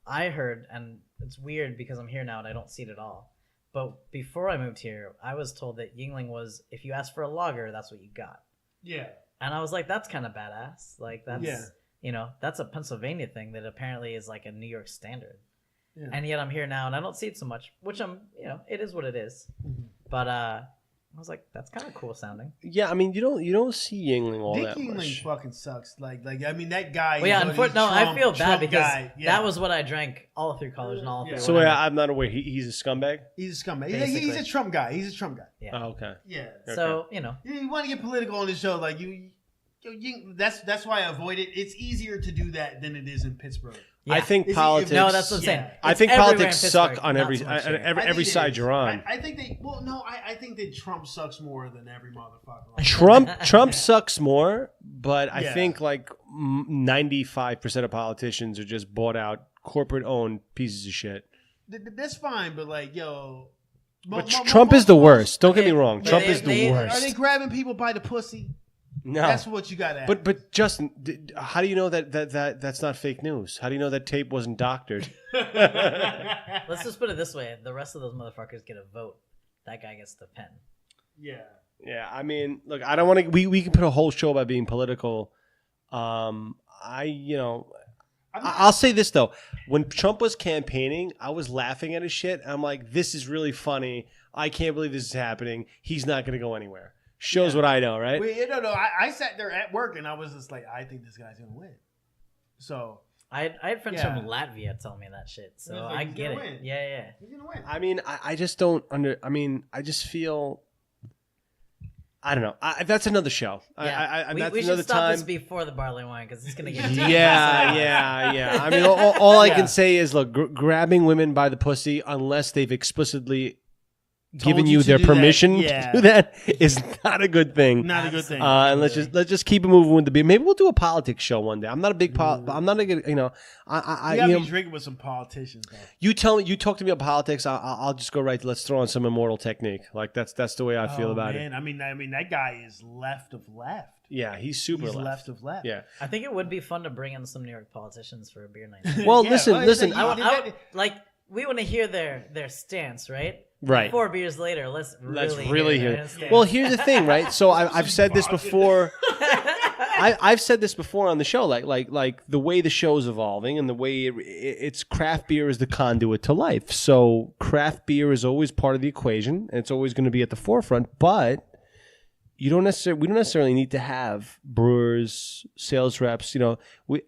I heard, and it's weird because I'm here now and I don't see it at all. But before I moved here, I was told that Yingling was if you asked for a lager, that's what you got. Yeah. And I was like, that's kind of badass. Like that's Yeah. that's a Pennsylvania thing that apparently is like a New York standard. Yeah. And yet I'm here now and I don't see it so much, which it is what it is. Mhm. But I was like, that's kind of cool sounding. Yeah, I mean you don't see Yingling all Dick that Yingling much. fucking sucks. Like I mean that guy. Well, yeah, is one of these I feel bad Trump because guy. Yeah. that was what I drank all through college and all through. So whatever. I'm not aware. He's a scumbag. He's a scumbag. Basically. He's a Trump guy. Yeah. Oh, okay. Yeah. So You want to get political on the show, like that's why I avoid it. It's easier to do that than it is in Pittsburgh. yeah. I think Is it- politics. No, that's what I'm saying. Yeah. I It's think everywhere politics in suck Pittsburgh, on not every so much here. I think every it side is. you're on. I think they. Well, no, I think that Trump sucks more than every motherfucker. Trump sucks more, but I Yeah. think like 95% of politicians are just bought out, corporate owned pieces of shit. That's fine, but like, yo. But Trump is the worst. Don't get me wrong. But Trump they- is the they- Are they worst. grabbing people by the pussy? No, That's what you got to ask. but Justin, how do you know that that's not fake news? How do you know that tape wasn't doctored? Let's just put it this way: the rest of those motherfuckers get a vote. That guy gets the pen. Yeah. Yeah, I mean, look, I don't want to. We can put a whole show about being political. I'll say this though: when Trump was campaigning, I was laughing at his shit. I'm like, this is really funny. I can't believe this is happening. He's not going to go anywhere. Shows what I know, right? No. I sat there at work and I was just like, I think this guy's gonna win. So I had friends Yeah. from Latvia tell me that shit, so He's like, I he's get it. gonna win. Yeah. he's gonna win. I mean, I just don't I mean, I just feel. I don't know. That's another show. Yeah. That's we another should stop time. this before the barley wine because it's gonna get Yeah. I mean, all I Yeah. can say is, look, grabbing women by the pussy, unless they've explicitly given you you to their do that. permission Yeah. to do that, is not a good thing. Not a good thing. And let's just keep it moving with the beer. Maybe we'll do a politics show one day. I'm not a big I'm not a good. you I gotta you, be know, drinking with some politicians. Though. you talk to me about politics. I'll just go right. Let's throw on some Immortal Technique. Like that's the way I feel about it. I mean, that guy is left of left. Yeah, he's super He's left. left of left. Yeah. I think it would be fun to bring in some New York politicians for a beer night. Well, Yeah, listen. Like we want to hear their stance, right? Right. 4 beers later, let's really hear. their stance. Well, here's the thing, right? So I've said this before. I've said this before on the show, like the way the show's evolving and the way it's craft beer is the conduit to life. So craft beer is always part of the equation, and it's always going to be at the forefront. But we don't necessarily need to have brewers, sales reps.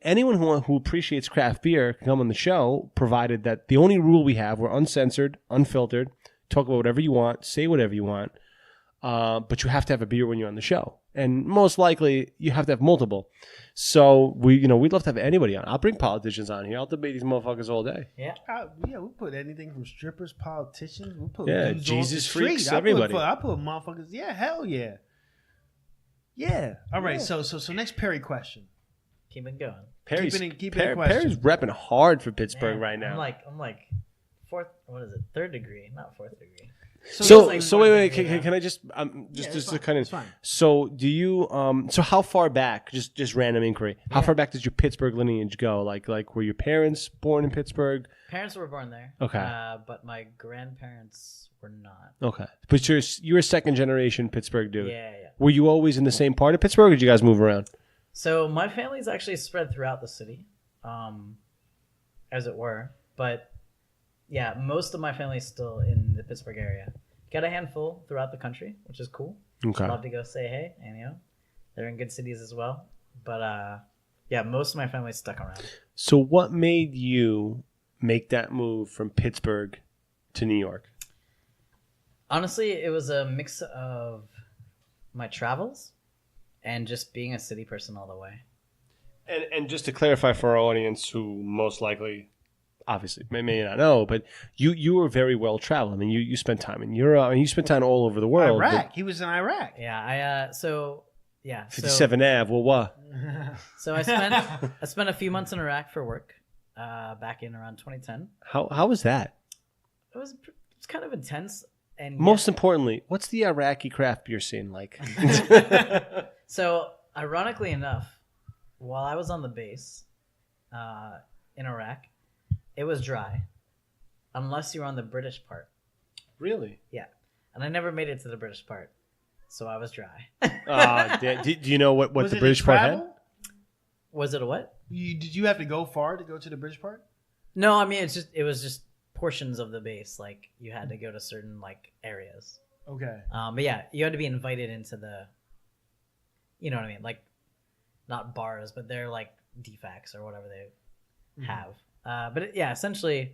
Anyone who appreciates craft beer can come on the show, provided that the only rule we have: we're uncensored, unfiltered, talk about whatever you want, say whatever you want. But you have to have a beer when you're on the show, and most likely you have to have multiple. So we'd love to have anybody on. I'll bring politicians on here. I'll debate these motherfuckers all day. Yeah. We put anything from strippers, politicians. We put Yeah, dudes off Jesus the street. freaks, everybody. I put motherfuckers. Yeah, hell yeah. Yeah. All right. So next Perry question. Keep it going. Perry's keep it a question. Perry's repping hard for Pittsburgh Man, right now. I'm like fourth. What is it? 3rd degree, not 4th degree. So like wait. yeah. Can I just to kind of It's fine. So do you so how far back? Just random inquiry. How far back does your Pittsburgh lineage go? Like were your parents born in Pittsburgh? Parents were born there. Okay. But my grandparents were not. Okay, but you're a second generation Pittsburgh dude. Yeah. Were you always in the same part of Pittsburgh, or did you guys move around? So my family's actually spread throughout the city. as it were. But yeah, most of my family is still in the Pittsburgh area. Got a handful throughout the country, which is cool. Okay. Love to go say hey, and they're in good cities as well. But yeah, most of my family's stuck around. So what made you make that move from Pittsburgh to New York? Honestly, it was a mix of my travels and just being a city person all the way. And just to clarify for our audience, who most likely, obviously, may not know, but you were very well traveled. I mean, you spent time in Europe, and you spent time all over the world. Iraq. He was in Iraq. Yeah, 57 Ave. Well, what? So I spent a few months in Iraq for work, back in around 2010. How was that? It's kind of intense, and Most importantly, what's the Iraqi craft beer scene like? So ironically enough, while I was on the base in Iraq, it was dry, unless you were on the British part. Really? Yeah, and I never made it to the British part, so I was dry. Do you know what Was the it British a part travel? had? Was it a what? Did you have to go far to go to the British part? No, I mean it was just portions of the base. Like you had to go to certain like areas. Okay. But yeah, you had to be invited into the, you know what I mean, like not bars, but they're like defects or whatever they have. But yeah, essentially,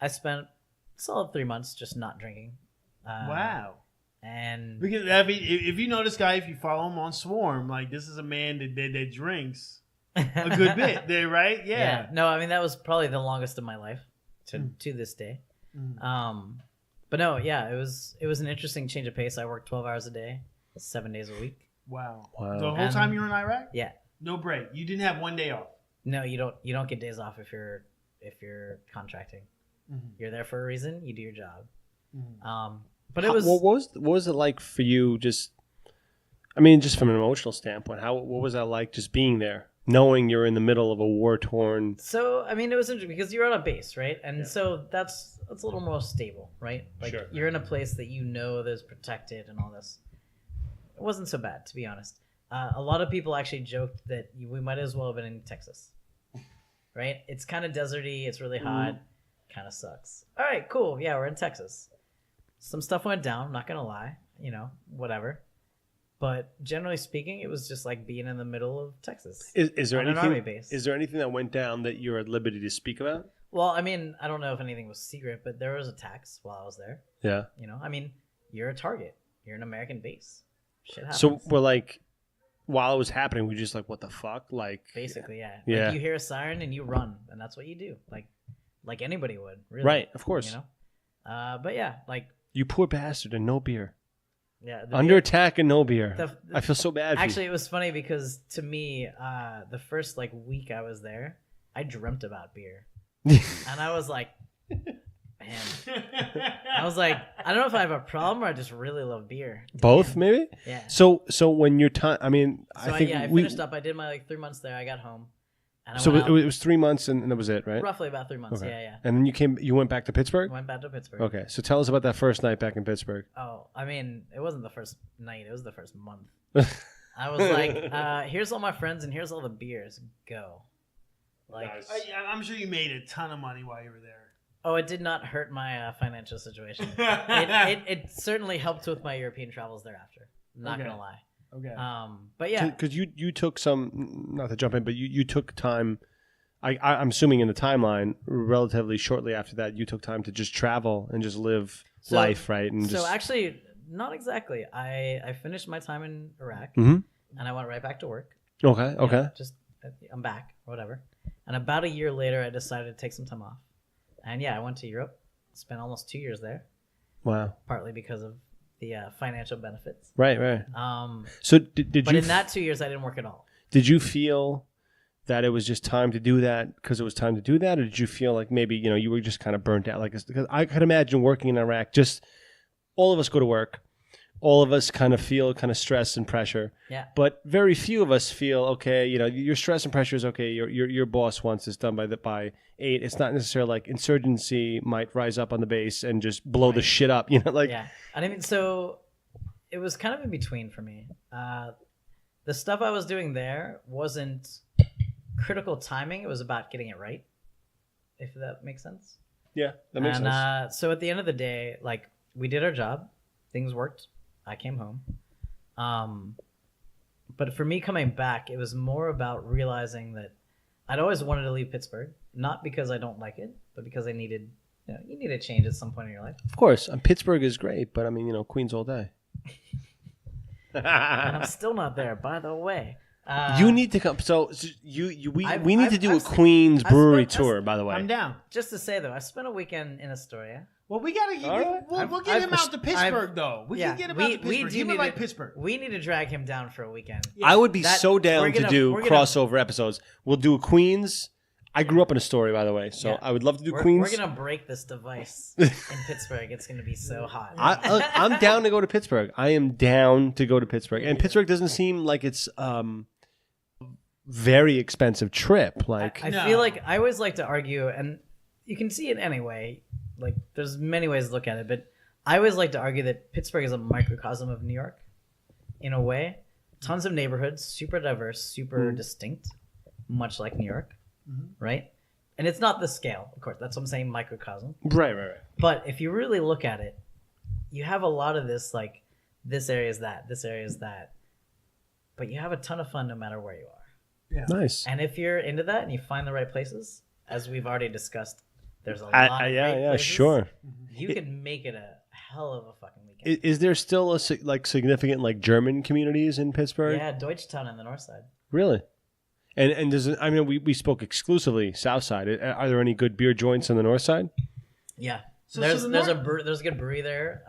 I spent a solid 3 months just not drinking. Wow. And Because I mean, if you know this guy, if you follow him on Swarm, like this is a man that drinks a good bit there, right? Yeah. no, I mean that was probably the longest of my life to this day. But no, yeah, it was an interesting change of pace. I worked 12 hours a day, 7 days a week. Wow. Wow. The whole time you were in Iraq? Yeah. No break. You didn't have one day off. No, you don't get days off if you're contracting. You're there for a reason. You do your job. But it was. What was it like for you? Just from an emotional standpoint, what was that like? Just being there, knowing you're in the middle of a war torn. So I mean, it was interesting because you're on a base, right? And so that's a little more stable, right? Like Sure. you're in a place that you know there's protected and all this. It wasn't so bad, to be honest. A lot of people actually joked that we might as well have been in Texas, right? It's kind of deserty. It's really hot. Kind of sucks. All right, cool. Yeah, we're in Texas. Some stuff went down. I'm not gonna lie. Whatever. But generally speaking, it was just like being in the middle of Texas. Is there on an anything? army base. Is there anything that went down that you're at liberty to speak about? Well, I mean, I don't know if anything was secret, but there was attacks while I was there. Yeah. I mean, you're a target. You're an American base. Shit happens. So we're like, while it was happening, we're just like, what the fuck? Like, basically, yeah. Yeah. Like you hear a siren and you run, and that's what you do. Like anybody would, really. Right, of course. But yeah, like you poor bastard and no beer. yeah. Under attack and no beer. The- I feel so bad. Actually, it was funny because to me, the first week I was there, I dreamt about beer, and I was like, man, I was like, I don't know if I have a problem or I just really love beer. Both, maybe. Yeah. So when your time, I mean, So I think I we. finished up. I did my 3 months there. I got home, and I So went it was 3 months, and that was it, right? roughly about 3 months. Okay. Yeah. And then you went back to Pittsburgh. Went back to Pittsburgh. Okay, so tell us about that first night back in Pittsburgh. Oh, I mean, it wasn't the first night. It was the first month. I was like, here's all my friends and here's all the beers. Go. I'm sure you made a ton of money while you were there. Oh, it did not hurt my financial situation. It certainly helped with my European travels thereafter. Not Okay. gonna lie. Okay. But yeah, Because you took some, not to jump in, but you took time. I'm assuming in the timeline, relatively shortly after that, you took time to just travel and just live life, right? And so just, actually, not exactly. I finished my time in Iraq, Mhm. and I went right back to work. Okay. Just I'm back, whatever. And about a year later, I decided to take some time off. And yeah, I went to Europe. Spent almost 2 years there, Wow. partly because of the financial benefits. Right. So did But you? in that 2 years, I didn't work at all. Did you feel that it was just time to do that because it was time to do that, or did you feel like maybe you were just kind of burnt out? Because I could imagine working in Iraq. Just all of us go to work. All of us kind of feel kind of stress and pressure. Yeah. But very few of us feel okay. Your stress and pressure is okay. Your boss wants this done by 8. It's not necessarily like insurgency might rise up on the base and just blow the shit up. Yeah. I mean, so it was kind of in between for me. The stuff I was doing there wasn't critical timing. It was about getting it right. if that makes sense. Yeah, that makes sense. So at the end of the day, like, we did our job, things worked. I came home. But for me coming back, it was more about realizing that I'd always wanted to leave Pittsburgh, not because I don't like it, but because I needed, you need a change at some point in your life. Of course, Pittsburgh is great, but I mean, Queens all day. And I'm still not there, by the way. You need to come. So we need to do a I've Queens I've brewery spent- tour. By the way, I'm down. Just to say though, I spent a weekend in Astoria. Well, we gotta. right. We'll get him out to Pittsburgh, though. We yeah, can get him out to Pittsburgh. do He would need like to- Pittsburgh. We need to drag him down for a weekend. I would be That- so down we're to gonna- do we're gonna- crossover episodes. We'll do a Queens. I grew up in Astoria, by the way, so Yeah. I would love to do We're Queens. gonna break this device in Pittsburgh. It's gonna be so hot. I'm down to go to Pittsburgh. I am down to go to Pittsburgh, and Pittsburgh doesn't seem like it's very expensive trip. Like I feel like I always like to argue, and you can see it anyway. Like, there's many ways to look at it, but I always like to argue that Pittsburgh is a microcosm of New York, in a way. Tons of neighborhoods, super diverse, super distinct, much like New York, right? And it's not the scale, of course. That's what I'm saying, microcosm. right. But if you really look at it, you have a lot of this, like, this area is that, this area is that. But you have a ton of fun no matter where you are. Yeah. Nice. And if you're into that and you find the right places, as we've already discussed, there's a lot of great places. Sure. You can make it a hell of a fucking weekend. Is there still a significant like German communities in Pittsburgh? Yeah, Deutschtown on the north side. Really? And does it, I mean we spoke exclusively south side. Are there any good beer joints on the north side? Yeah. So there's the there's a good brewery there,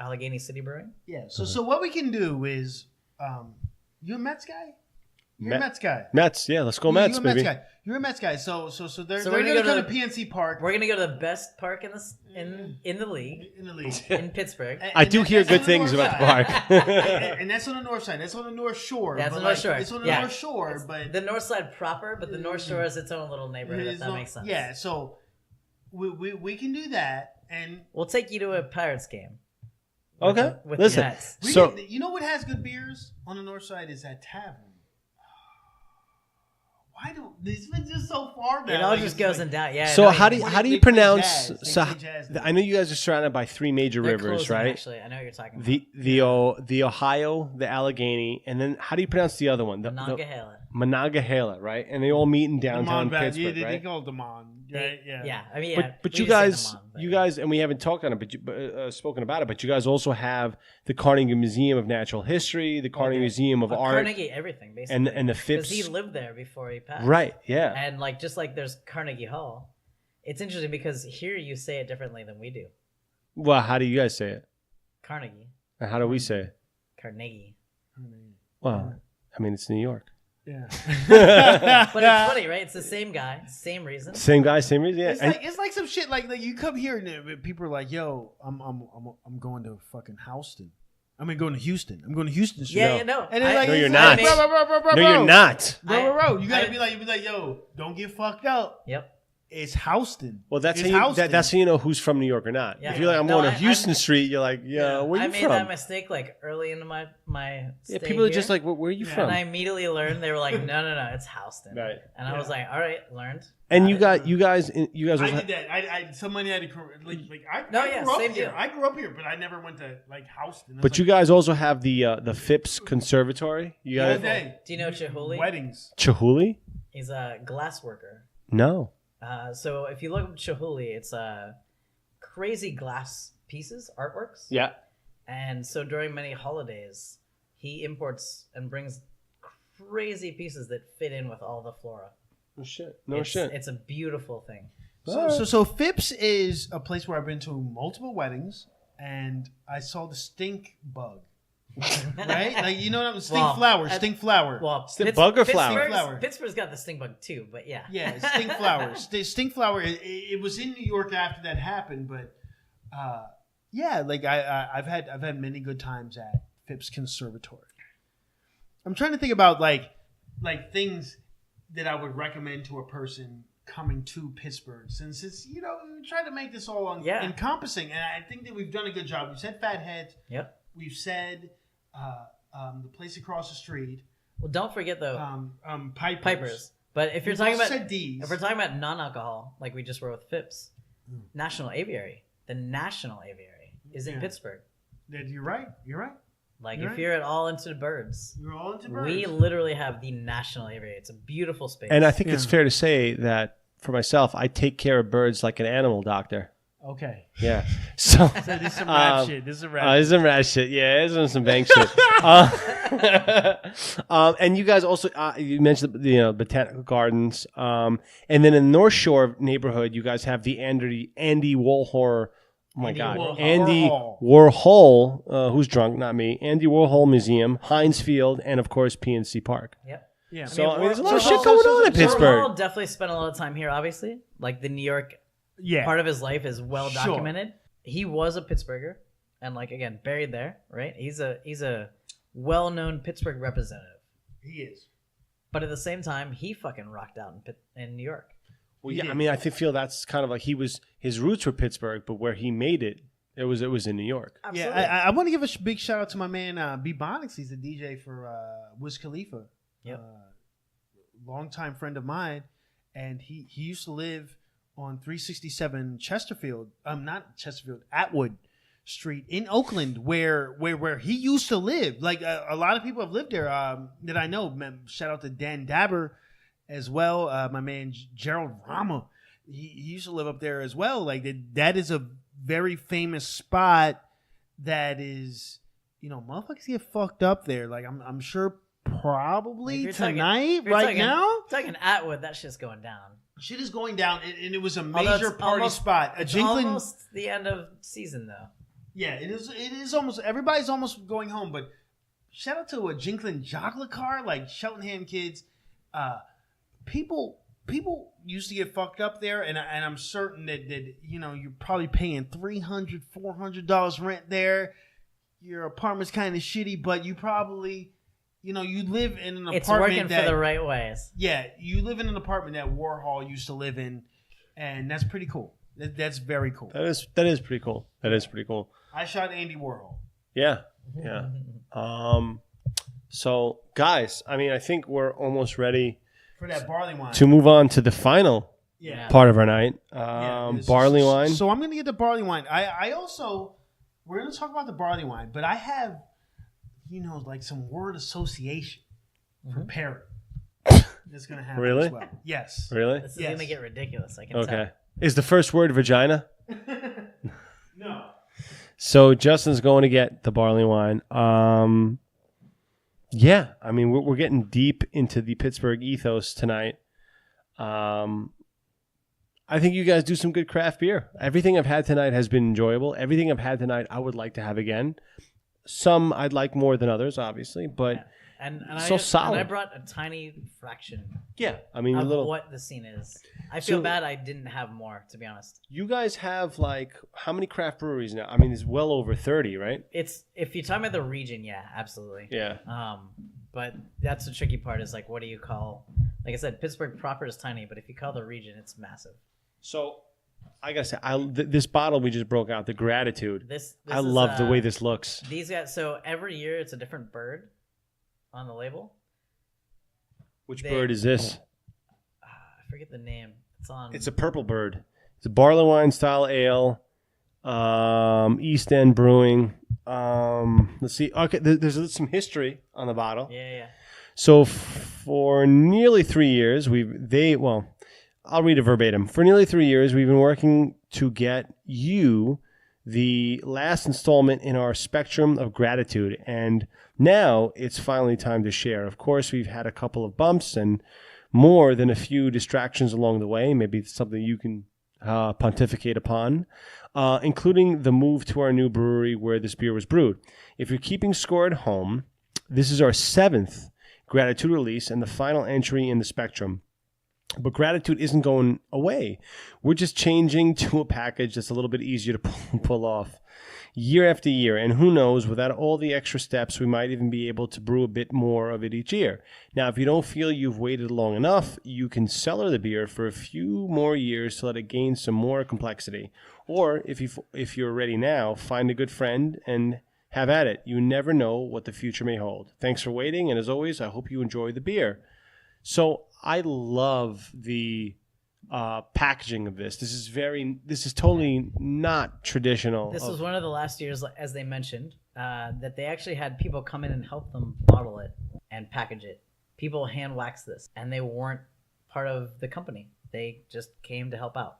Allegheny City Brewing. Yeah. So what we can do is, you a Mets guy? You're a Mets guy. Mets, yeah, let's go Mets, You're a baby. Mets guy. You're a Mets guy. So they're So going we're to gonna come go to PNC Park We're gonna go to the best park in the league in the league. in Pittsburgh. I do hear that's on good the things north about the side. park. And that's on the north side. That's on the North Shore. That's but the North Shore. It's on the Yeah. North Shore, but The north side proper, but the north shore is its own little neighborhood. If it's that not- makes sense. Yeah. So we can do that, and We'll take you to a Pirates game. Okay, With listen. the Mets. you know what has good beers on the north side is that tavern. Why don't this been just so far now? It all Like, just it's goes like- in down. Yeah. So no, how do They you play pronounce? jazz. They So play jazz now. I know you guys are surrounded by three major they're rivers, closing, right? Actually, I know what you're talking about. The Ohio, the Allegheny, and then how do you pronounce the other one? The Monongahela. Monongahela, right? And they all meet in downtown Demond Valley. Pittsburgh, They right? call it Demond. Right? Yeah. Yeah. I mean, yeah. But we you just say guys, Demond, but you yeah. guys, and we haven't talked on it, but spoken about it. But you guys also have the Carnegie Museum of Natural History, the Carnegie Museum of Well, Art, Carnegie, everything basically. and the because he Phipps. lived there before he passed. Right? Yeah. And like just like there's Carnegie Hall, it's interesting because here you say it differently than we do. Well, how do you guys say it? Carnegie, And how do we say it? Carnegie. Well, I mean, it's New York. Yeah. But it's funny, right? It's the same guy, same reason. Same guy, same reason. Yeah. It's like some shit like you come here and people are like, "Yo, I'm going to fucking Houston. I'm going to Houston. I'm going to Houston." Street." Yeah, no. And it's like, No, you're it's not. like, bro. no, you're not. Bro, you gotta I- be like, "Yo, don't get fucked up. Yep. It's Houston." Well, that's It's how you, Houston. that's how you know who's from New York or not. Yeah. If you're like, I'm No, going to I- Houston Street, you're like, yeah, where I you made from? that mistake like early into my Yeah, stay people are just here. like, where are you Yeah. from? And I immediately learned they were like, no, it's Houston. Right. And I was like, all right, learned. And you Got it. guys I also did that. I somebody had to like I No, I yeah, grew up same here. deal. I grew up here, but I never went to like Houston. I was but you like, guys also have the Phipps Conservatory. You all guys day. Do you know Chihuly? Weddings. Chihuly? He's a glass worker. No. So if you look up Chihuly, it's crazy glass pieces, artworks. Yeah. And so during many holidays, he imports and brings crazy pieces that fit in with all the flora. No shit. No it's, shit. It's a beautiful thing. So Phipps is a place where I've been to multiple weddings, and I saw the stink bug. Right? Like you know what I'm stink Well, flower, stink flower. Well, bug or flower? Pittsburgh's- Flower. Pittsburgh's got the stink bug too, but yeah. Yeah, stink flower. Stink flower. It was in New York after that happened, but yeah, like I've had many good times at Phipps Conservatory. I'm trying to think about like things that I would recommend to a person coming to Pittsburgh, since it's we try to make this all Yeah. encompassing, and I think that we've done a good job. We've said Fatheads. Yep. We've said the place across the street. Well, don't forget though, Pipers. Pipers. But if you're We've talking also about said D's. if we're talking about non-alcohol, like we just were with Phipps, National Aviary, the National Aviary is in Yeah. Pittsburgh. You're right. You're right. Like You're if right. you're at all into birds, You're all into birds. we literally have the National Aviary. It's a beautiful space. And I think it's Yeah. fair to say that for myself, I take care of birds like an animal doctor. Okay. Yeah. So So this is some rap shit. This is a rap this is some rat shit. Yeah, this is some bank shit. And you guys also you mentioned the botanical gardens, and then in the North Shore neighborhood, you guys have the Andy Warhol. Oh my Andy God, Warhol. Andy Warhol. Warhol, who's drunk, not me. Andy Warhol Museum, Heinz Field, and of course PNC Park. Yep. Yeah. So I mean, there's a lot of Warhol- shit going on in Warhol Pittsburgh. definitely spent a lot of time here. Obviously, like the New York Yeah. part of his life is well Sure. documented. He was a Pittsburgher, and like again, buried there. Right? He's a well-known Pittsburgh representative. He is. But at the same time, he fucking rocked out in New York. Well, He yeah, did. I mean, I feel that's kind of like his roots were Pittsburgh, but where he made it, it was in New York. Absolutely. Yeah, I want to give a big shout out to my man B Bonix. He's the DJ for Wiz Khalifa. Yep. Longtime friend of mine, and he used to live on 367 Chesterfield. Not Chesterfield, Atwood Street in Oakland, where he used to live. Like a lot of people have lived there that I know. Shout out to Dan Dabber as well. My man Gerald Rama. He used to live up there as well. Like that is a very famous spot that is, motherfuckers get fucked up there. Like I'm sure probably If you're talking- tonight, if you're right talking- now, Talking Atwood, that shit's going down. shit is going down, and it was a Although major it's party almost- spot. A It's Jinklin, almost the end of season though. yeah, it is. It is almost everybody's almost going home. But shout out to a Jinklin chocolate car, like Cheltenham kids. People used to get fucked up there, and I'm certain that you're probably paying $300, $400 rent there. Your apartment's kind of shitty, but you probably, you live in an apartment. It's working for the right ways. Yeah, you live in an apartment that Warhol used to live in, and that's pretty cool. That's very cool. That is pretty cool. That is pretty cool. I shot Andy Warhol. Yeah, yeah. So guys, I mean, I think we're almost ready For that barley wine. to move on to the final Yeah. part of our night. Yeah, Barley wine. So I'm going to get the barley wine. I also, we're going to talk about the barley wine, but I have, like some word association for parrot. That's going to happen Really? as well. Yes. Really? This is Yes. gonna get ridiculous. I can Okay. tell. Is the first word vagina? No. So Justin's going to get the barley wine. Yeah, I mean we're getting deep into the Pittsburgh ethos tonight. I think you guys do some good craft beer. Everything I've had tonight has been enjoyable. Everything I've had tonight I would like to have again. Some I'd like more than others, obviously, but And So solid. And I brought a tiny fraction yeah, I mean a of little. what the scene is. I feel So- bad I didn't have more, to be honest. You guys have like how many craft breweries now? I mean, it's well over 30, right? It's if you're talking about the region, yeah, absolutely. Yeah. But that's the tricky part is like, what do you call? Like I said, Pittsburgh proper is tiny, but if you call the region, it's massive. So I gotta say, this bottle we just broke out, the Gratitude. This I is, love the way this looks. These guys. So every year it's a different bird on the label. Which they- bird is this? I forget the name. It's on. It's a purple bird. It's a barley wine style ale. East End Brewing. Let's see. Okay, there's some history on the bottle. yeah. So for nearly 3 years, I'll read it verbatim. For nearly 3 years, we've been working to get you the last installment in our spectrum of gratitude, and now it's finally time to share. Of course, we've had a couple of bumps and more than a few distractions along the way. Maybe it's something you can pontificate upon, including the move to our new brewery where this beer was brewed. If you're keeping score at home, this is our 7th Gratitude release and the final entry in the spectrum. But Gratitude isn't going away. We're just changing to a package that's a little bit easier to pull off year after year. And who knows, without all the extra steps, we might even be able to brew a bit more of it each year. Now, if you don't feel you've waited long enough, you can cellar the beer for a few more years to let it gain some more complexity. Or if you're ready now, find a good friend and have at it. You never know what the future may hold. Thanks for waiting, and as always, I hope you enjoy the beer. So I love the packaging of this. This is totally not traditional. This was one of the last years, as they mentioned, that they actually had people come in and help them bottle it and package it. People hand wax this, and they weren't part of the company. They just came to help out.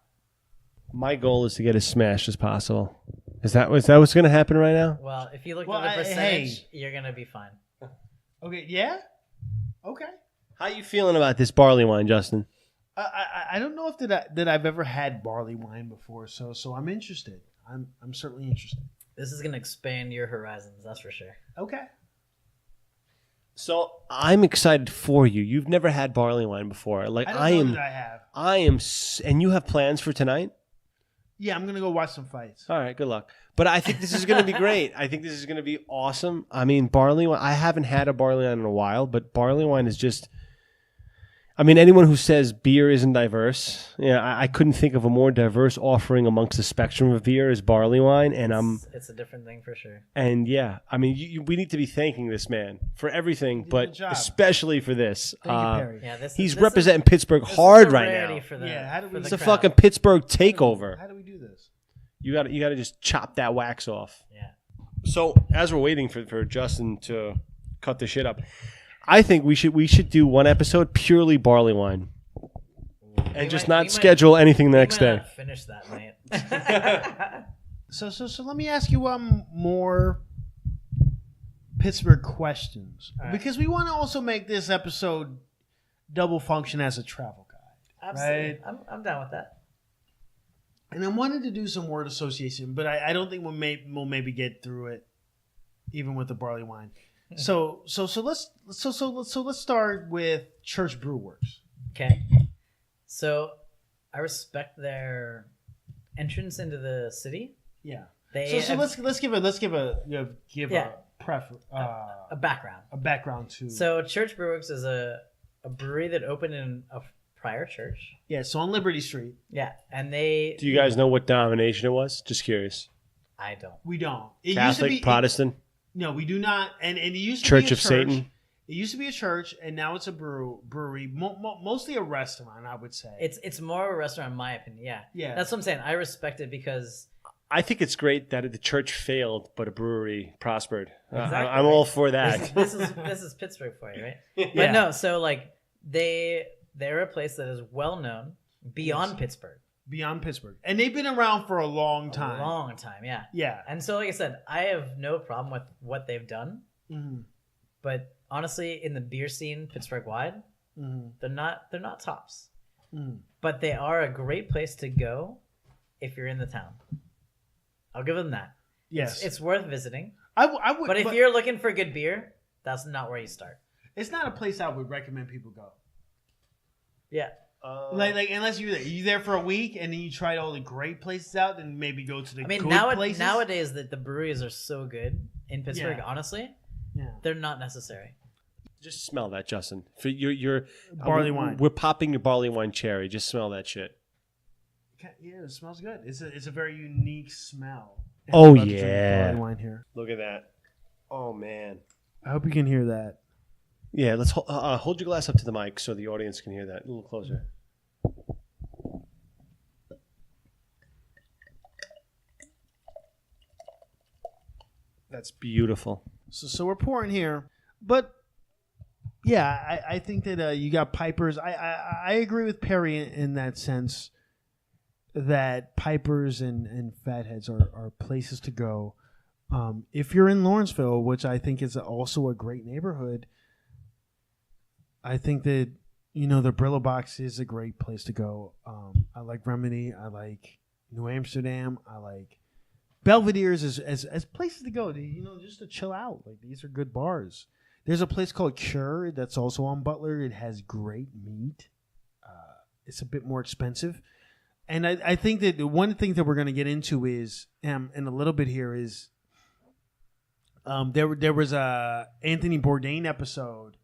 My goal is to get as smashed as possible. Is that what's going to happen right now? Well, if you look at the percentage, you're going to be fine. Okay, yeah? Okay. How you feeling about this barley wine, Justin? I don't know if that I've ever had barley wine before, so I'm interested. I'm certainly interested. This is going to expand your horizons, that's for sure. Okay. So I'm excited for you. You've never had barley wine before. Like I don't know that I have. I am, and you have plans for tonight? Yeah, I'm gonna go watch some fights. All right, good luck. But I think this is going to be great. I think this is going to be awesome. I mean, barley wine. I haven't had a barley wine in a while, but barley wine is just. I mean, anyone who says beer isn't diverse, I couldn't think of a more diverse offering amongst the spectrum of beer as barley wine, and it's a different thing for sure. And yeah, I mean, we need to be thanking this man for everything, but job. especially for this. Thank you, Perry. Yeah, he's representing Pittsburgh hard right now. How do we? It's a fucking Pittsburgh takeover. How do we do this? You got to just chop that wax off. Yeah. So as we're waiting for Justin to cut the shit up, I think we should do one episode purely barley wine, and just not schedule anything the next day. Finish that night. So let me ask you more Pittsburgh questions, because we want to also make this episode double function as a travel guide. Absolutely, right? I'm down with that. And I wanted to do some word association, but I don't think we'll maybe get through it, even with the barley wine. So let's start with Church Brew Works. Okay. So I respect their entrance into the city. Yeah. Let's give a background. A background to. So Church Brew Works is a brewery that opened in a prior church. Yeah. So on Liberty Street. Yeah, and they. Do you guys know what denomination it was? Just curious. I don't. We don't. It Catholic, used to be, Protestant. No, we do not. And it used to Church be a of Satan. It used to be a church, and now it's a brewery, mostly a restaurant, I would say. It's more of a restaurant, in my opinion. Yeah. Yeah. That's what I'm saying. I respect it because. I think it's great that the church failed, but a brewery prospered. Exactly. I'm all for that. This is Pittsburgh for you, right? Yeah. But no, so like they're a place that is well known beyond Pittsburgh. Beyond Pittsburgh. And they've been around for a long time. A long time, yeah. Yeah. And so, like I said, I have no problem with what they've done. Mm-hmm. But honestly, in the beer scene, Pittsburgh wide, they're not tops. Mm-hmm. But they are a great place to go if you're in the town. I'll give them that. Yes. It's worth visiting. I would. But if you're looking for good beer, that's not where you start. It's not a place I would recommend people go. Yeah. Like unless you're there for a week and then you tried all the great places out, then maybe go to the good places. Nowadays that the breweries are so good in Pittsburgh, honestly, yeah, they're not necessary. Just smell that, Justin. For your barley wine. We're popping your barley wine cherry. Just smell that shit. Yeah, it smells good. It's a very unique smell. Oh I'm about to drink yeah, barley wine here. Look at that. Oh man. I hope you can hear that. Yeah, let's hold your glass up to the mic so the audience can hear that. A little closer. That's beautiful. So we're pouring here, but yeah, I think that you got pipers. I agree with Perry in that sense that pipers and fatheads are places to go. If you're in Lawrenceville, which I think is also a great neighborhood, I think that the Brillo Box is a great place to go. I like Remedy. I like New Amsterdam. I like Belvedere's as places to go. Just to chill out. Like these are good bars. There's a place called Cure that's also on Butler. It has great meat. It's a bit more expensive. And I think that the one thing that we're going to get into is, in a little bit here, is there was a Anthony Bourdain episode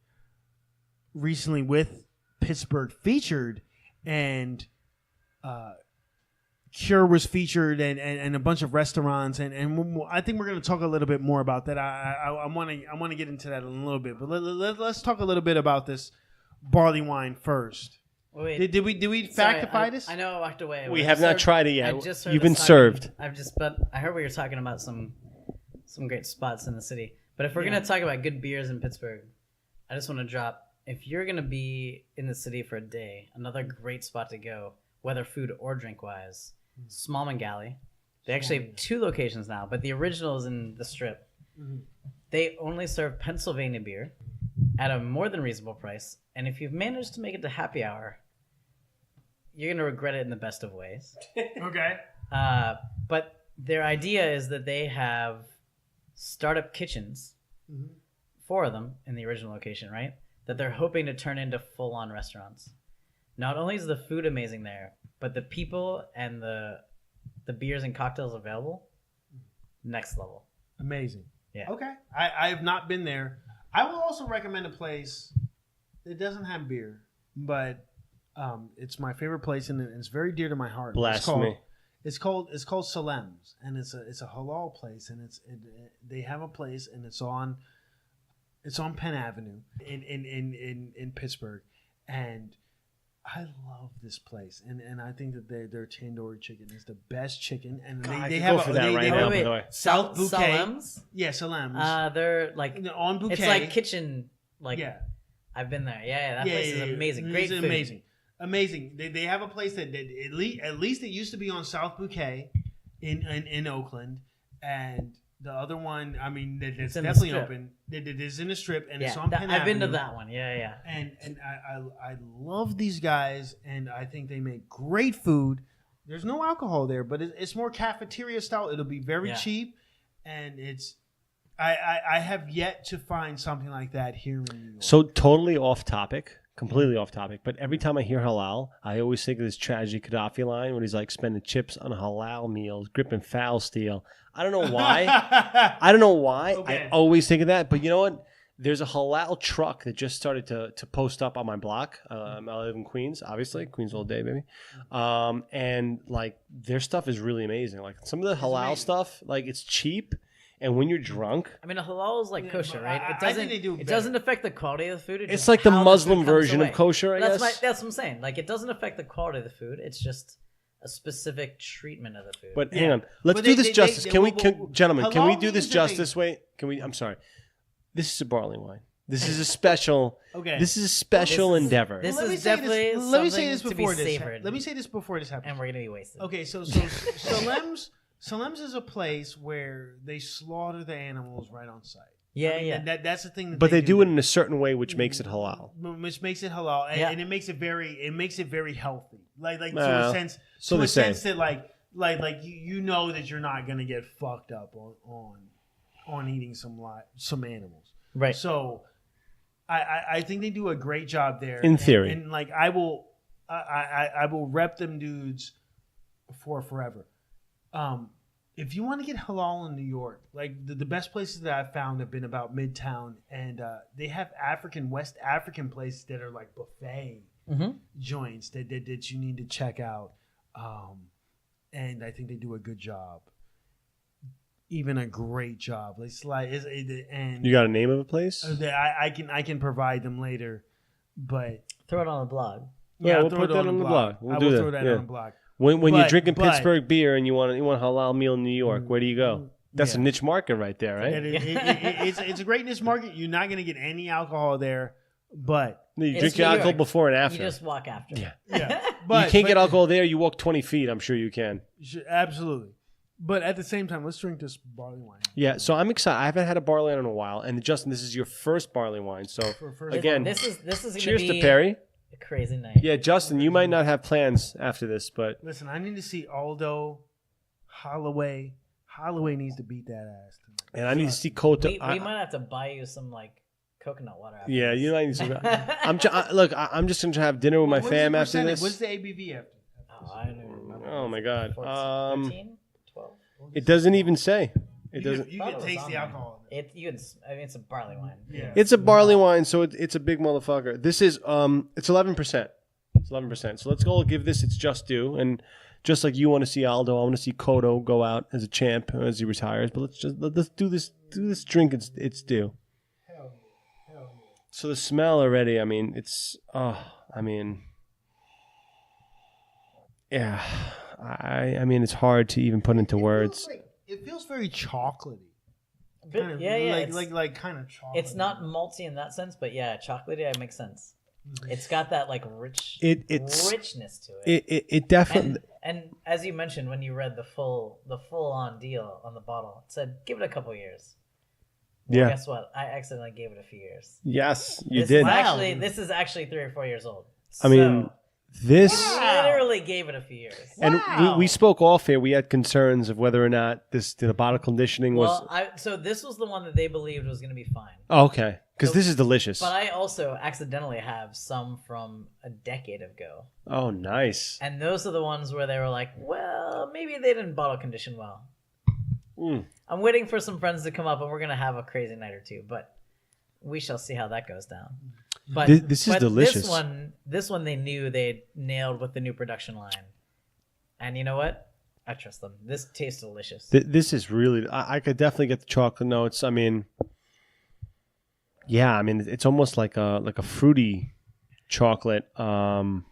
recently with Pittsburgh featured, and Cure was featured, and a bunch of restaurants, and I think we're going to talk a little bit more about that. I want to get into that in a little bit, but let's talk a little bit about this barley wine first. Wait, Did we sorry, factify this? I know I walked away. We but have I not just tried it heard- yet. I just heard You've us been talking- served. But I heard we were talking about some great spots in the city. But if we're gonna talk about good beers in Pittsburgh, I just want to drop. If you're gonna be in the city for a day, another great spot to go, whether food or drink wise, Smallman Galley. They actually have 2 locations now, but the original is in the Strip. They only serve Pennsylvania beer at a more than reasonable price, and if you've managed to make it to happy hour, you're gonna regret it in the best of ways. Okay. But their idea is that they have startup kitchens, 4 of them in the original location, right? That they're hoping to turn into full-on restaurants. Not only is the food amazing there, but the people and the beers and cocktails available, next level. Amazing. Yeah. Okay. I have not been there. I will also recommend a place that doesn't have beer, but it's my favorite place and it's very dear to my heart. Blasphemy. It's called Salem's, and it's a halal place, and they have a place, and it's on Penn Avenue in Pittsburgh, and I love this place, and I think that their tandoori chicken is the best chicken, and I they could have go for that right now, by the way. South Bouquet. Salem's? Yeah, Salem's. They're like On Bouquet. it's like kitchen. Like yeah. I've been there. Yeah, that place is amazing. Great It's food. Amazing. They have a place that at least it used to be on South Bouquet in Oakland, and the other one, I mean, it's in the definitely Strip. open. It is in the Strip, and Yeah, it's on Penn I've been to Avenue. that one. Yeah. And I love these guys, and I think they make great food. There's no alcohol there, but it's more cafeteria style. It'll be very cheap, and it's. I have yet to find something like that here in New York. So totally off topic, completely off topic. But every time I hear halal, I always think of this tragedy Gaddafi line when he's like spending chips on halal meals, gripping foul steel. I don't know why. Okay. I always think of that. But you know what? There's a halal truck that just started to post up on my block. I live in Queens, obviously. Queens all day, baby. And like their stuff is really amazing. Like some of the halal stuff, like it's cheap. And when you're drunk, I mean, a halal is like kosher, right? It I doesn't. think they do It better. doesn't affect the quality of the food. it's like the Muslim version of kosher, I guess. That's what I'm saying. Like, it doesn't affect the quality of the food. It's just a specific treatment of the food. But hang on, let's But do they- this they- justice. they- Can we, well, gentlemen? Can we halal do this means that they- justice? Wait, can we? I'm sorry. This is a barley wine. This is a special. Okay. This is a special This is- endeavor. this Let me is say definitely let me say something this to be before this. savored. Let me say this before this happens. and we're gonna be wasted. Okay, so Salem's is a place where they slaughter the animals right on site. Yeah, I mean, yeah. That's the thing. That But they do it in a certain way, which makes it halal. which makes it halal, and, Yeah. and it makes it very healthy. Like to Well, a sense, so to they a say. sense that like you know that you're not gonna get fucked up on eating some animals. Right. So, I think they do a great job there. In theory. and like I will rep them dudes for forever. If you want to get halal in New York, like the best places that I've found have been about Midtown, and they have West African places that are like buffet joints that you need to check out, and I think they do a good job, even a great job. And You got a name of a place? I can provide them later, but Throw it on the blog. Yeah, I'll we'll throw put it that on on the the blog. blog. We'll I do will that, throw that yeah. on the blog. When you're But- drinking but- Pittsburgh beer and you want a halal meal in New York, where do you go? That's a niche market right there, right? It's a great niche market. You're not going to get any alcohol there, but You It's drink New your alcohol York. before and You after. just walk after. Yeah. but you can't get alcohol there. You walk 20 feet. I'm sure you can. Absolutely. But at the same time, let's drink this barley wine. Yeah, so I'm excited. I haven't had a barley wine in a while, and Justin, this is your first barley wine. So For first again, This is gonna cheers be to Perry. a crazy night. Yeah, Justin, you might not have plans after this, but Listen, I need to see Aldo, Holloway. Holloway needs to beat that ass tonight. and I need to see Kota. We might have to buy you some like coconut water. After Yeah, this. you might need some. I'm just gonna have dinner with my What's fam the after percentage? this. What's the ABV after? Oh, I don't remember. Oh my god. 13, 12. It doesn't even say. It doesn't. You Thought can it was taste on the there. alcohol. in it. It's a barley wine. Yeah. It's a barley wine, so it's a big motherfucker. This is it's 11%. It's 11%. So let's go give this its just due. And just like you want to see Aldo, I want to see Cotto go out as a champ as he retires. But let's do this drink its due. So the smell already, I mean, it's, yeah. I mean, it's hard to even put into words. It feels very chocolatey. Kind of, yeah. Like kind of chocolate. It's not malty in that sense, but yeah, chocolatey. It makes sense. It's got that like richness to it. It definitely. And as you mentioned when you read the full on deal on the bottle, it said give it a couple years. Well, yeah. Guess what? I accidentally gave it a few years. Yes, you this did. This is actually 3 or 4 years old. I mean, this literally gave it a few years. And we spoke off here. We had concerns of whether or not the bottle conditioning was. So this was the one that they believed was going to be fine. Oh, okay, because this is delicious. But I also accidentally have some from a decade ago. Oh, nice. And those are the ones where they were like, well, maybe they didn't bottle condition well. I'm waiting for some friends to come up, and we're going to have a crazy night or two. But we shall see how that goes down. But this is delicious. This one they knew they nailed with the new production line. And you know what? I trust them. This tastes delicious. This is really. I could definitely get the chocolate notes. I mean, yeah. I mean, it's almost like a fruity chocolate. Wow.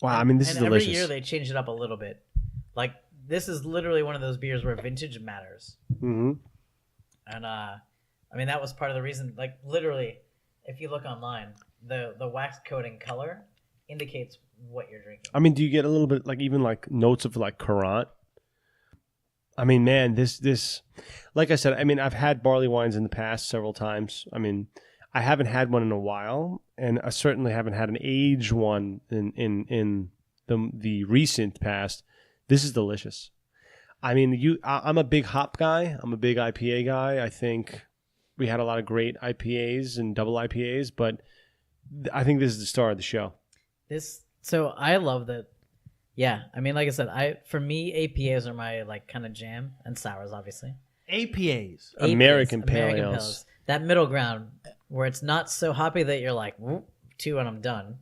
I mean, this is delicious. Every year they change it up a little bit. Like this is literally one of those beers where vintage matters. Mm-hmm. And I mean that was part of the reason. Like literally, if you look online, the wax coating color indicates what you're drinking. I mean, do you get a little bit even notes of currant? I mean, man, this, like I said, I mean, I've had barley wines in the past several times. I mean, I haven't had one in a while, and I certainly haven't had an aged one in the recent past. This is delicious. I mean, I'm a big hop guy. I'm a big IPA guy. I think we had a lot of great IPAs and double IPAs, but I think this is the star of the show. So I love that. Yeah, I mean, like I said, for me, APAs are my kind of jam, and sours, obviously. APAs. American Pale Ales. That middle ground where it's not so hoppy that you're like, 2 and I'm done,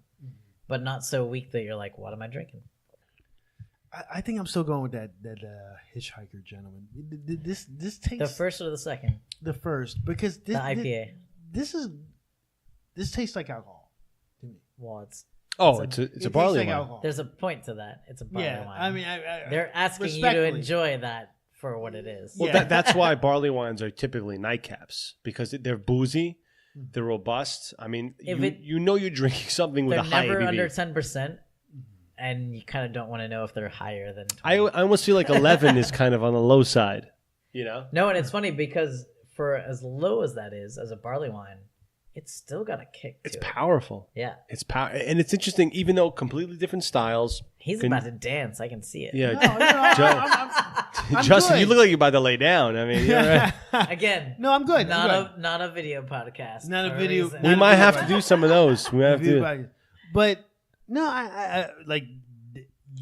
but not so weak that you're like, what am I drinking? I think I'm still going with that Hitchhiker gentleman. This tastes the first or the second. The first, because the IPA. This tastes like alcohol to me. Well, it's a barley wine. Alcohol. There's a point to that. It's a barley wine. I mean, they're asking you to enjoy that for what it is. Well, that's why barley wines are typically nightcaps, because they're boozy, they're robust. I mean, you're drinking something with a high ABV. They're never under 10%. And you kind of don't want to know if they're higher than 20. I almost feel like 11 is kind of on the low side, you know? No, and it's funny because for as low as that is, as a barley wine, it's still got a kick to it. It's powerful. Yeah. It's and it's interesting, even though completely different styles. He's about to dance. I can see it. Yeah. I'm Justin, good. you look like you're about to lay down. I mean, you're right. Again. No, I'm good. Not a video podcast. Not a video. We might have to do some of those. We have to. But no, I like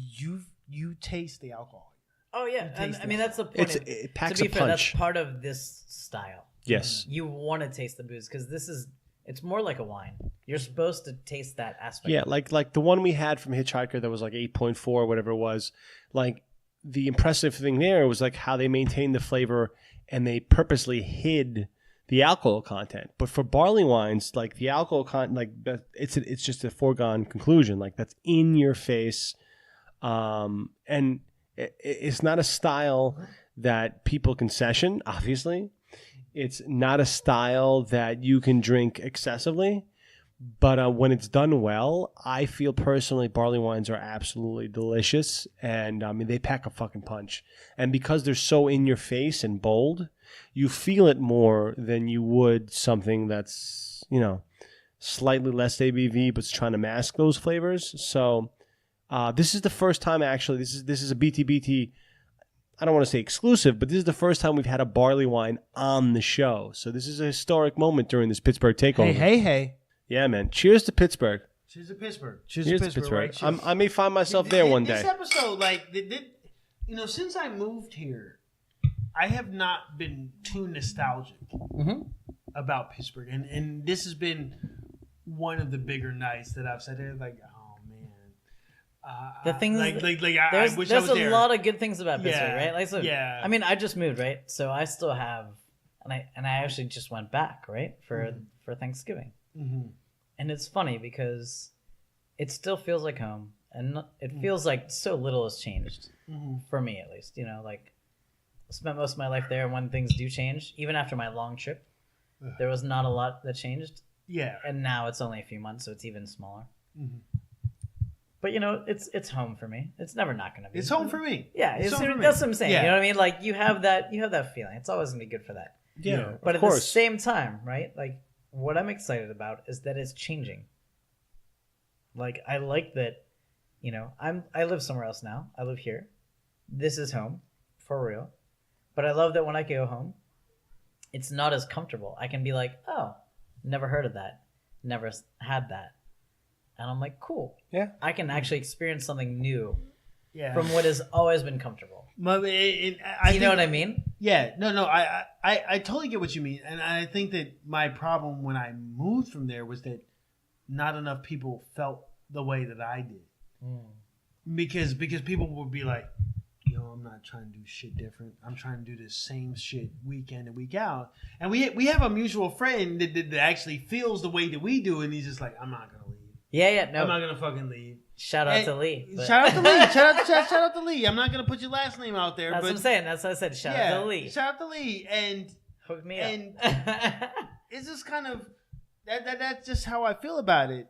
you taste the alcohol. Oh yeah, I mean that's the point. It packs to be a fair, punch. That's part of this style. Yes, you want to taste the booze because it's more like a wine. You're supposed to taste that aspect. Yeah, like the one we had from Hitchhiker that was like 8.4, whatever it was. Like the impressive thing there was like how they maintained the flavor and they purposely hid the alcohol content. But for barley wines, like the alcohol content, it's just a foregone conclusion. Like that's in your face, and it's not a style that people can session. Obviously, it's not a style that you can drink excessively. But when it's done well, I feel personally barley wines are absolutely delicious, and I mean they pack a fucking punch. And because they're so in your face and bold, you feel it more than you would something that's, slightly less ABV but's trying to mask those flavors. So this is the first time actually. This is a BTBT. I don't want to say exclusive, but this is the first time we've had a barley wine on the show. So this is a historic moment during this Pittsburgh takeover. Hey. Yeah, man. Cheers to Pittsburgh. Cheers to Pittsburgh. Cheers to Pittsburgh. Right? I may find myself there one day. This episode, since I moved here, I have not been too nostalgic about Pittsburgh, and this has been one of the bigger nights that I've said it. Like, oh man, the things I wish there's I was there. a lot of good things about Pittsburgh, right? Like, so, yeah. I mean, I just moved, right? So I still have, and I actually just went back, right, for Thanksgiving. And it's funny because it still feels like home, and it feels like so little has changed for me, at least. Like I spent most of my life there, and when things do change, even after my long trip, there was not a lot that changed. Yeah. And now it's only a few months, so it's even smaller. But it's home for me. It's never not going to be. It's home for me. Yeah, it's home for me. That's what I'm saying. Yeah. You know what I mean? Like you have that feeling. It's always going to be good for that. Yeah, But of at course. the same time, right? Like what I'm excited about is that it's changing. Like I like that, I live somewhere else now. I live here. This is home for real. But I love that when I go home, it's not as comfortable. I can be like, "Oh, never heard of that. Never had that." And I'm like, "Cool." Yeah. I can actually experience something new Yeah. from what has always been comfortable. You You know what I mean? Yeah, no, I totally get what you mean, and I think that my problem when I moved from there was that not enough people felt the way that I did, because people would be like, I'm not trying to do shit different. I'm trying to do the same shit week in and week out, and we have a mutual friend that actually feels the way that we do, and he's just like, I'm not gonna leave. Yeah, no. I'm not gonna fucking leave. Shout out to Lee. but- Shout out to Lee. Shout out to Lee. I'm not gonna put your last name out there. That's but what I'm saying. That's what I said. Shout out to Lee. Shout out to Lee. And Hook me and up. it's just kind of that's just how I feel about it.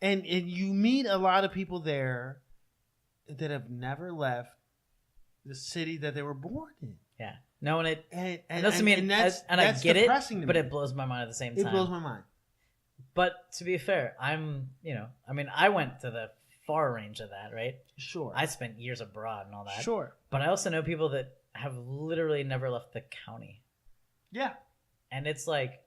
And you meet a lot of people there that have never left the city that they were born in. Yeah. No, and And that's what I mean. and that's I get it, depressing to but me. it blows my mind at the same time. It blows my mind. But to be fair, I went to the far range of that, right? Sure. I spent years abroad and all that. Sure. But I also know people that have literally never left the county. Yeah. And it's like,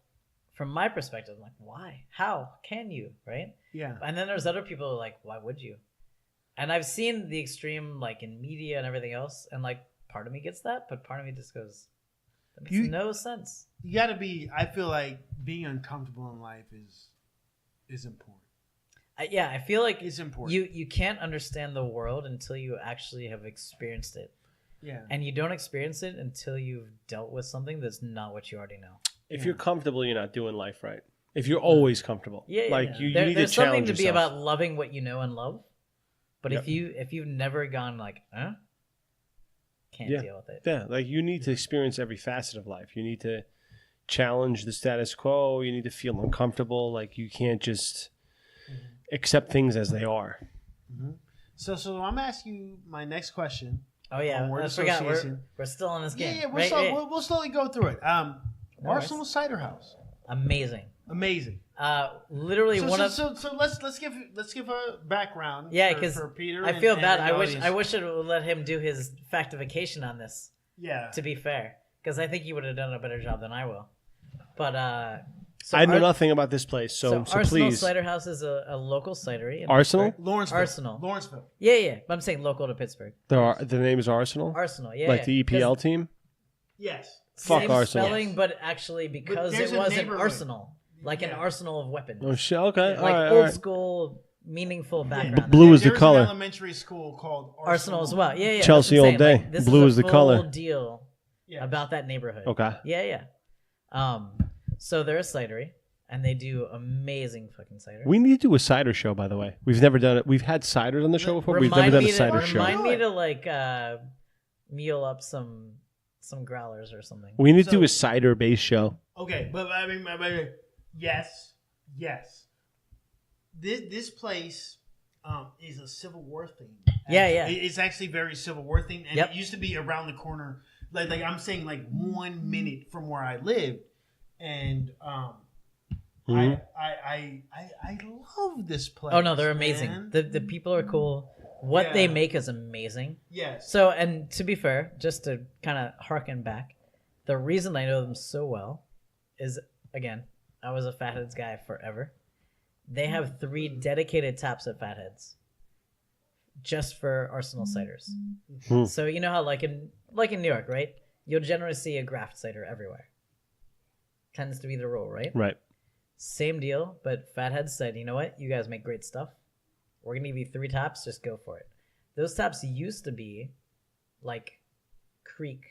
from my perspective, I'm like, why? How can you, right? Yeah. And then there's other people who are like, why would you? And I've seen the extreme, like in media and everything else, and like part of me gets that, but part of me just goes, that makes no sense. You got to be. I feel like being uncomfortable in life is important. I feel like It's important. you can't understand the world until you actually have experienced it. Yeah. And you don't experience it until you've dealt with something that's not what you already know. If you're comfortable, you're not doing life right. If you're always comfortable, you need to There's challenge something to be yourself. about loving what you know and love. But Yep. if you've never gone like, can't deal with it. Yeah, like you need to experience every facet of life. You need to challenge the status quo. You need to feel uncomfortable. Like you can't just accept things as they are. So I'm asking you my next question. Oh yeah, word I forgot association. we're still in this game. Yeah, right? we'll slowly go through it. Arsenal Cider House, Amazing. amazing. Literally So let's give a background. Yeah, for because Peter. I feel and bad. the I audience. wish I would let him do his factification on this. Yeah. To be fair, because I think he would have done a better job than I will. But so I know nothing about this place, so Arsenal please. Cider House is a local cidery. in Arsenal? Pittsburgh. Lawrenceville. Yeah. But I'm saying local to Pittsburgh. The name is Arsenal? Arsenal, yeah. Like the EPL 'Cause team? Yes. Fuck same Arsenal. spelling, but actually because there's it a was an neighborhood. arsenal. Like an Yeah. arsenal of weapons. Oh, shit. Okay. Like all right, old all right. school, meaningful background. Blue is the There's color. An elementary school called Arsenal as well. Yeah. Chelsea that's what I'm all saying. day. This Blue is is the a color. full deal Yeah. about that neighborhood. Okay. Yeah. So they're a cidery, and they do amazing fucking cider. We need to do a cider show, by the way. We've never done it. We've had ciders on the show before. We've never done a cider show. Remind me to like meal up some growlers or something. We need to do a cider-based show. Okay, but I mean, yes. This place is a Civil War theme. Yeah. It's actually very Civil War themed, and Yep. it used to be around the corner. Like I'm saying, like 1 minute from where I lived, and I love this place. Oh no, they're amazing. man. The people are cool. What they Yeah. make is amazing. Yes. So, and to be fair, just to kind of harken back, the reason I know them so well is, again, I was a Fatheads guy forever. They have 3 dedicated taps at Fatheads just for Arsenal ciders. So you know how like in New York, right? You'll generally see a graft cider everywhere. Tends to be the rule, right? Right. Same deal, but Fatheads said, you know what? You guys make great stuff. We're going to give you 3 taps. Just go for it. Those taps used to be like creek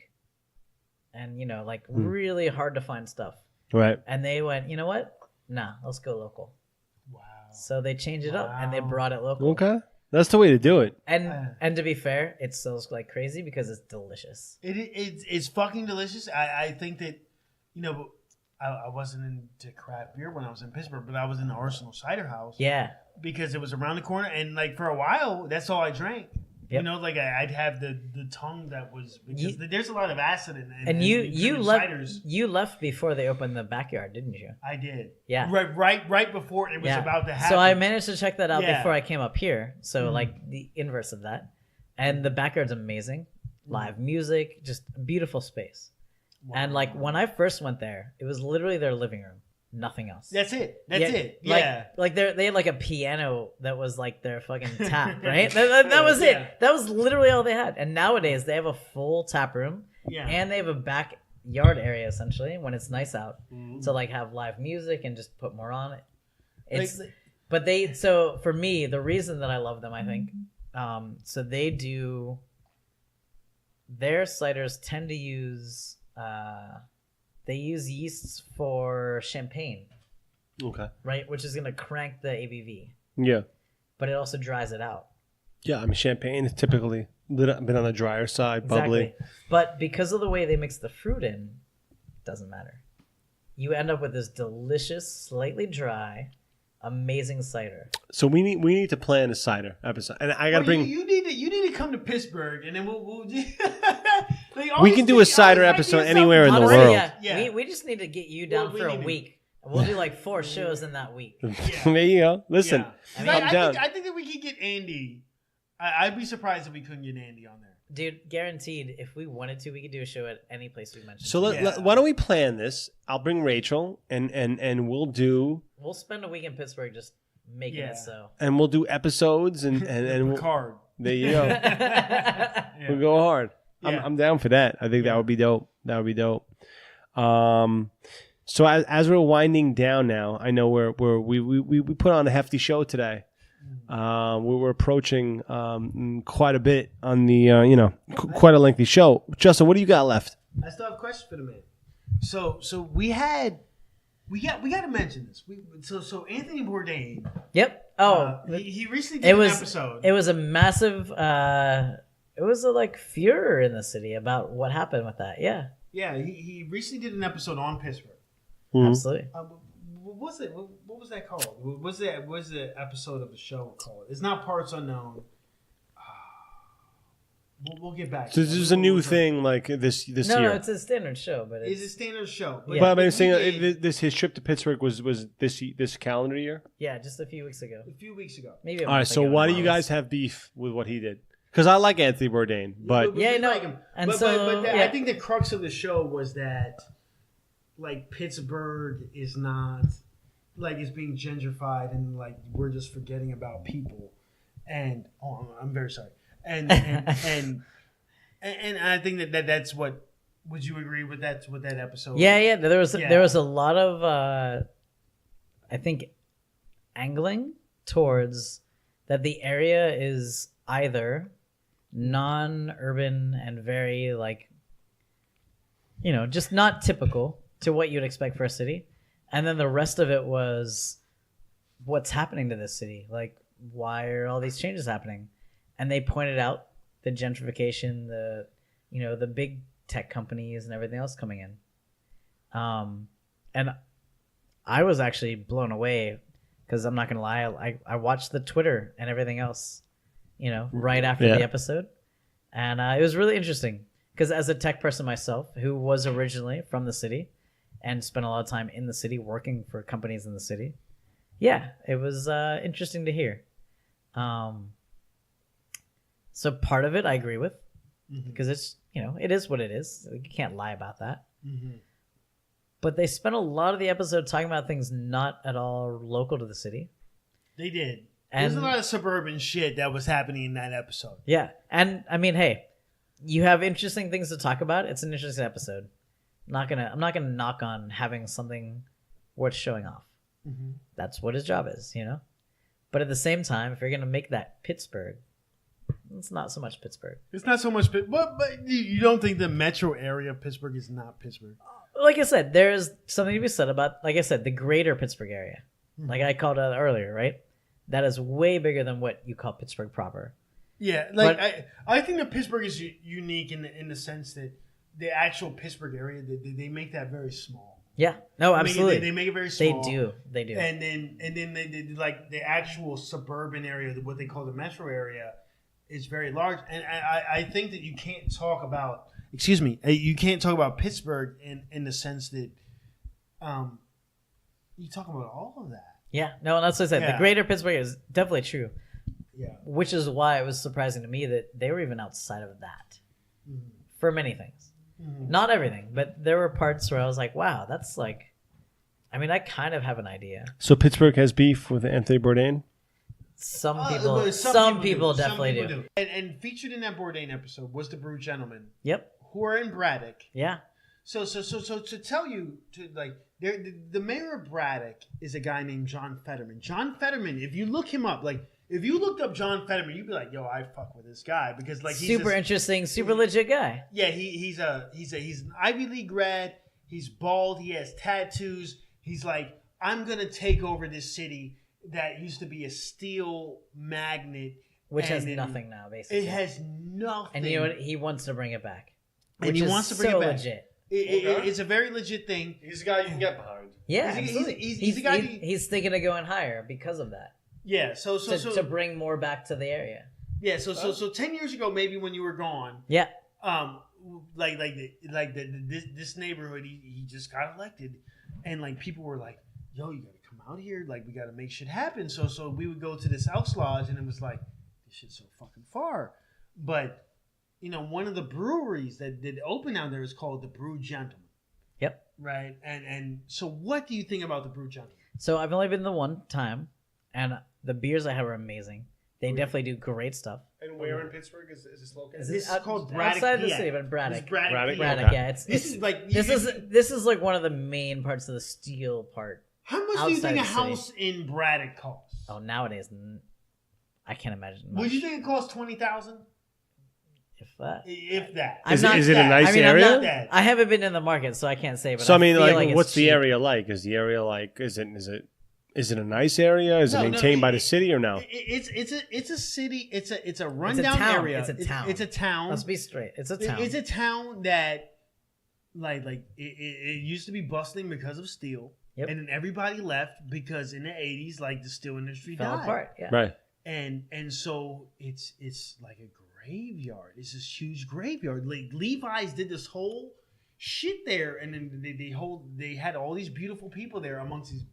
and, like really hard to find stuff. Right. And they went, you know what? nah, let's go local. Wow. So they changed it up and they Wow. brought it local. Okay. That's the way to do it. And to be fair, it sells like crazy because it's delicious. It's fucking delicious. I think that, I wasn't into craft beer when I was in Pittsburgh, but I was in the Arsenal Cider House. Yeah. Because it was around the corner, and like for a while, that's all I drank. Yep. I'd have the tongue that was because there's a lot of acid in And you left ciders. you left before they opened the backyard, didn't you? I did. Yeah. Right before it was about to happen. So I managed to check that out Yeah. before I came up here. So like the inverse of that. And the backyard's amazing. Live music, just a beautiful space. Wow. And like when I first went there, it was literally their living room. Nothing else. That's it. That's it. Like, Yeah. Like they had like a piano that was like their fucking tap, right? that was it. Yeah. That was literally all they had. And nowadays they have a full tap room. Yeah. And they have a backyard area essentially when it's nice out to like have live music and just put more on it. It's so for me, the reason that I love them, I think, so they do their ciders tend to use they use yeasts for champagne, Okay. right? Which is going to crank the ABV, Yeah. but it also dries it out. Yeah. I mean, champagne is typically been on the drier side, bubbly. Exactly. But because of the way they mix the fruit in, it doesn't matter. You end up with this delicious, slightly dry, amazing cider. So we need to plan a cider episode, and I got to bring. You need to come to Pittsburgh, and then we'll We can do a cider episode anywhere in the Honestly, world. Yeah. We just need to get you down for a week. We'll do like 4 shows in that week. There you go. Listen, Yeah. I'm down. I think that we could get Andy. I'd be surprised if we couldn't get Andy on there. Dude, guaranteed, if we wanted to, we could do a show at any place we mentioned. So why don't we plan this? I'll bring Rachel, and we'll spend a week in Pittsburgh just making it so. And we'll do episodes and we'll, Card. there you go. We'll go hard. Yeah. I'm down for that. I think that would be dope. So as we're winding down now, I know we put on a hefty show today. We're approaching quite a bit on the quite a lengthy show. Justin, what do you got left? I still have a question for the man. So we got to mention this. So Anthony Bourdain. Yep. He recently did an episode. It was a massive. It was a furor in the city about what happened with that. Yeah. Yeah. He recently did an episode on Pittsburgh. Mm-hmm. Absolutely. What was it? What was that called? What was the episode of the show called? It's not Parts Unknown. We'll get back. So this is a new thing, like this year. No, it's a standard show, but it's a standard show. But I'm saying his trip to Pittsburgh was this calendar year. Yeah, just a few weeks ago. A few weeks ago. Maybe. All right. So why do you guys have beef with what he did? Because I like Anthony Bourdain, but We like him. And I think the crux of the show was that, Pittsburgh is not, it's being gentrified, and we're just forgetting about people. And I'm very sorry. And I think that's what. Would you agree with that? With that episode? Yeah. There was a lot of I think angling towards that the area is either non-urban and very just not typical to what you'd expect for a city, and then the rest of it was what's happening to this city. Why are all these changes happening? And they pointed out the gentrification, the big tech companies and everything else coming in. And I was actually blown away because I'm not going to lie. I watched the Twitter and everything else, right after the episode. And it was really interesting because as a tech person myself, who was originally from the city and spent a lot of time in the city working for companies in the city. Yeah, it was interesting to hear. So part of it I agree with because it's, it is what it is. You can't lie about that. Mm-hmm. But they spent a lot of the episode talking about things not at all local to the city. They did. And there's a lot of suburban shit that was happening in that episode. Yeah. And I mean, hey, you have interesting things to talk about. It's an interesting episode. I'm not gonna knock on having something worth showing off. Mm-hmm. That's what his job is, But at the same time, if you're gonna make that Pittsburgh, it's not so much Pittsburgh. It's not so much, but you don't think the metro area of Pittsburgh is not Pittsburgh? like I said, there's something to be said about, like I said, the greater Pittsburgh area. Like I called out earlier, right? That is way bigger than what you call Pittsburgh proper. Yeah, like I think that Pittsburgh is unique in the sense that the actual Pittsburgh area they make that very small. Yeah, no, absolutely. They make it very small. They do. And then they like the actual suburban area, what they call the metro area, is very large. And I think that you can't talk about. Excuse me, you can't talk about Pittsburgh in the sense that, you talk about all of that. Yeah, no, and that's what I said. Yeah. The greater Pittsburgh is definitely true. Yeah. Which is why it was surprising to me that they were even outside of that for many things. Not everything, but there were parts where I was like, wow, that's like, I mean, I kind of have an idea. So Pittsburgh has beef with Anthony Bourdain? Some Well, people definitely do. And featured in that Bourdain episode was the Brew Gentlemen, Yep. who are in Braddock. Yeah. So to tell you the mayor of Braddock is a guy named John Fetterman. John Fetterman, if you look him up, like if you looked up John Fetterman, you'd be like, yo, I fuck with this guy because like he's super interesting, super legit guy. Yeah, he's an Ivy League grad. He's bald. He has tattoos. He's like, I'm gonna take over this city that used to be a steel magnet, which has nothing now, basically. It has nothing. And you know what? He wants to bring it back. And he wants to bring it back. Legit. It's a very legit thing. He's a guy you can get behind. Yeah, he's a guy. He's thinking of going higher because of that. Yeah, so to bring more back to the area. Yeah, so 10 years ago, maybe when you were gone. Yeah. This neighborhood, he just got elected, and like people were like, yo, you gotta come out here, like we gotta make shit happen. So we would go to this Elks Lodge, and it was like, this shit's so fucking far, but. You know, one of the breweries that did open down there is called the Brew Gentleman. Yep. Right. And so what do you think about the Brew Gentleman? So I've only been the one time, and the beers I had were amazing. They definitely do great stuff. And where in Pittsburgh is this located? This is called Braddock, outside the PA. city, but Braddock. It's Braddock, Braddock, PA. yeah. This is like one of the main parts of the steel part. How much do you think a outside the house in Braddock costs? Oh, nowadays, I can't imagine much. Would you think it costs $20,000? If that. Is it a nice area? I haven't been in the market, so I can't say. But so I mean, feel like what's it's the cheap. area like? Is the area like? Is it a nice area? Is it maintained by the city or no? It's a city. It's a rundown area. It's a town. It's a town. Let's be straight. It's a town. It's a town that, like it used to be bustling because of steel, and then everybody left because in the 80s, like the steel industry fell died. apart. Yeah. Right. And so it's like a graveyard. It's this huge graveyard. Like Levi's did this whole shit there, and then they had all these beautiful people there amongst these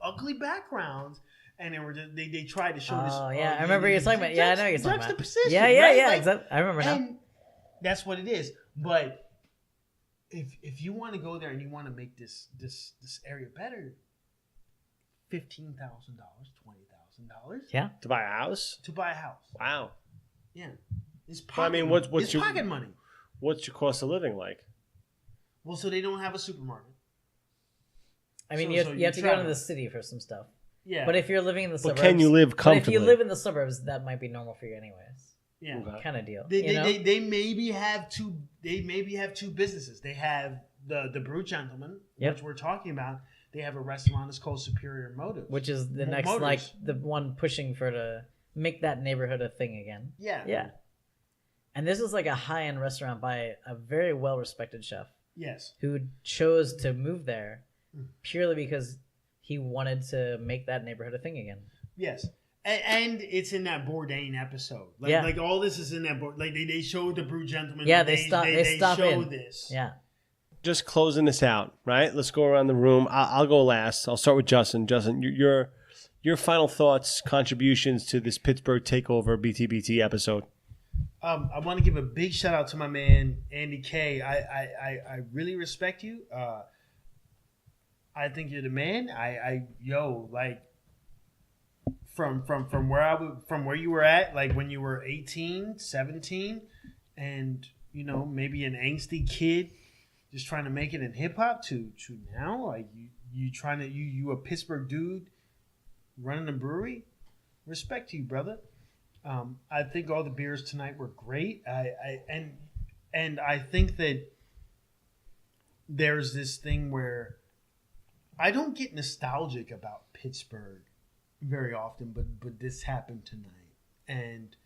ugly backgrounds, and they tried to show this. Oh yeah, I remember you're talking about. Yeah, I know you're talking about. Juxtaposition, Yeah, right? Like, exactly. I remember now. And that's what it is. But if you want to go there and you want to make this area better, $15,000, $20,000. Yeah. To buy a house? To buy a house. Wow. Yeah. It's pocket money. What's your pocket money? What's your cost of living like? Well, so they don't have a supermarket. I mean, So you have to go to the city for some stuff. Yeah. But if you're living in the suburbs, can you live comfortably? But if you live in the suburbs, that might be normal for you anyways. Yeah. Okay. Kind of deal. They maybe have two. They maybe have two businesses. They have the Brew Gentleman, which we're talking about. They have a restaurant that's called Superior Motives, which is the next, like the one pushing to make that neighborhood a thing again. Yeah. Yeah. And this is like a high-end restaurant by a very well-respected chef. Yes. Who chose to move there purely because he wanted to make that neighborhood a thing again. Yes. And it's in that Bourdain episode. Like all this is in that like they showed the Brew Gentleman. Yeah, they stop in. This. Yeah. Just closing this out, right? Let's go around the room. I'll go last. I'll start with Justin. Justin, your final thoughts, contributions to this Pittsburgh Take Over BTBT episode. I want to give a big shout out to my man Andy K. I really respect you. I think you're the man. From where you were at, like when you were 18, 17, and maybe an angsty kid just trying to make it in hip hop to now, like you a Pittsburgh dude running a brewery. Respect to you, brother. I think all the beers tonight were great. And I think that there's this thing where I don't get nostalgic about Pittsburgh very often, but this happened tonight, and